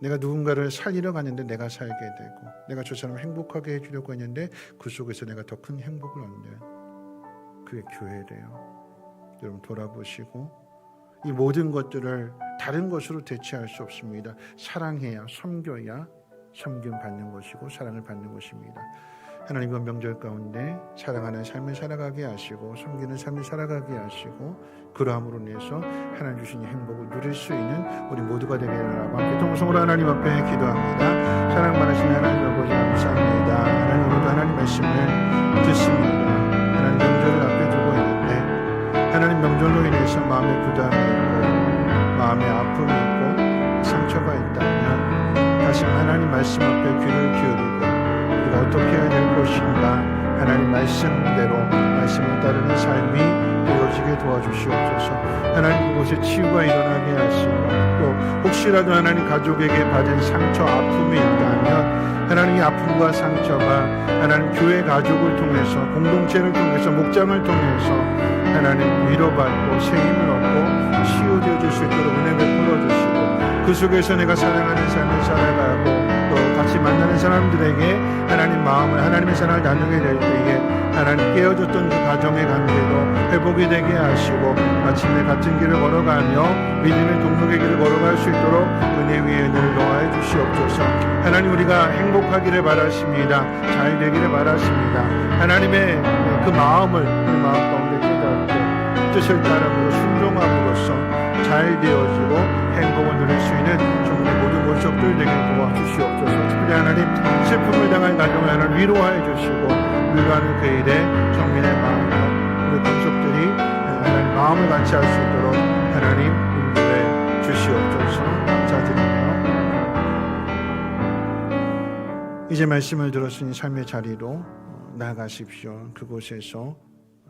내가 누군가를 살리러 갔는데 내가 살게 되고, 내가 저 사람을 행복하게 해주려고 했는데 그 속에서 내가 더 큰 행복을 얻는, 그게 교회래요. 여러분 돌아보시고 이 모든 것들을 다른 것으로 대체할 수 없습니다. 사랑해야, 섬겨야 섬김 받는 것이고 사랑을 받는 것입니다. 하나님 이번 명절 가운데 사랑하는 삶을 살아가게 하시고 섬기는 삶을 살아가게 하시고 그러함으로 인해서 하나님 주신 행복을 누릴 수 있는 우리 모두가 되기를 바라고 함께 통성으로 하나님 앞에 기도합니다. 사랑 많으신 하나님 아버지 감사합니다. 하나님 오늘도 하나님 말씀을 듣습니다. 하나님 명절을 앞에 두고 있는데 하나님 명절로 인해서 마음에 부담이 있고 마음에 아픔이 있고 상처가 있다면 다시 하나님 말씀 앞에 귀를 기울이고 우리가 어떻게 해야 될 것인가 하나님 말씀대로 말씀을 따르는 삶이 되어지게 도와주시옵소서. 하나님 그곳에 치유가 일어나게 하시고 또 혹시라도 하나님 가족에게 받은 상처 아픔이 있다면 하나님 이 아픔과 상처가 하나님 교회 가족을 통해서 공동체를 통해서 목장을 통해서 하나님 위로받고 새 힘을 얻고 치유되어질 수 있도록 은혜 베풀어 주시고 그 속에서 내가 사랑하는 삶을 살아가고 또 같이 만나는 사람들에게 하나님 마음을 하나님의 사랑을 나누게 될 때에 하나님 깨어졌던 그 가정의 관계도 회복이 되게 하시고 마침내 같은 길을 걸어가며 믿음의 동력의 길을 걸어갈 수 있도록 은혜 위에 은혜를 더하여 주시옵소서. 하나님 우리가 행복하기를 바라십니다. 잘 되기를 바라십니다. 하나님의 그 마음을 우리 마음 가운데 깨닫고 뜻을 따름으로 순종함으로써 잘 되어지고 행복을 누릴 수 있는 정말 모든 권속들 되게 도와주시옵소서. 특별히 하나님 슬픔을 당한 가정을 하나님 위로하여 주시고 위로하는 그 일에 정민의 마음으로 우리 권속들이 하나님 마음을 같이 할 수 있도록 하나님 인도해 주시옵소서. 감사드리며 이제 말씀을 들었으니 삶의 자리로 나아가십시오. 그곳에서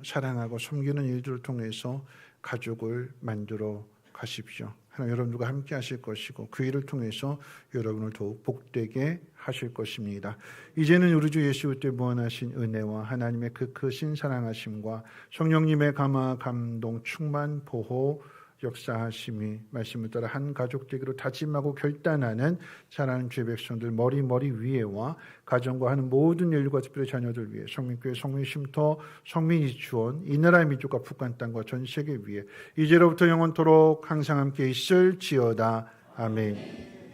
사랑하고 섬기는 일들을 통해서 가족을 만들어 가십시오. 하나님 여러분들과 함께 하실 것이고 그 일을 통해서 여러분을 더욱 복되게 하실 것입니다. 이제는 우리 주 예수 그리스도의 무한하신 은혜와 하나님의 그 크신 사랑하심과 성령님의 감화 감동 충만 보호 역사하심이 말씀을 따라 한 가족 되기로 다짐하고 결단하는 사랑하는 주의 백성들 머리 위에와 가정과 하는 모든 일과 특별히 자녀들 위해 성민교회 성민쉼터 성민이주원 이 나라의 민족과 북한 땅과 전 세계 위에 이제로부터 영원토록 항상 함께 있을지어다. 아멘.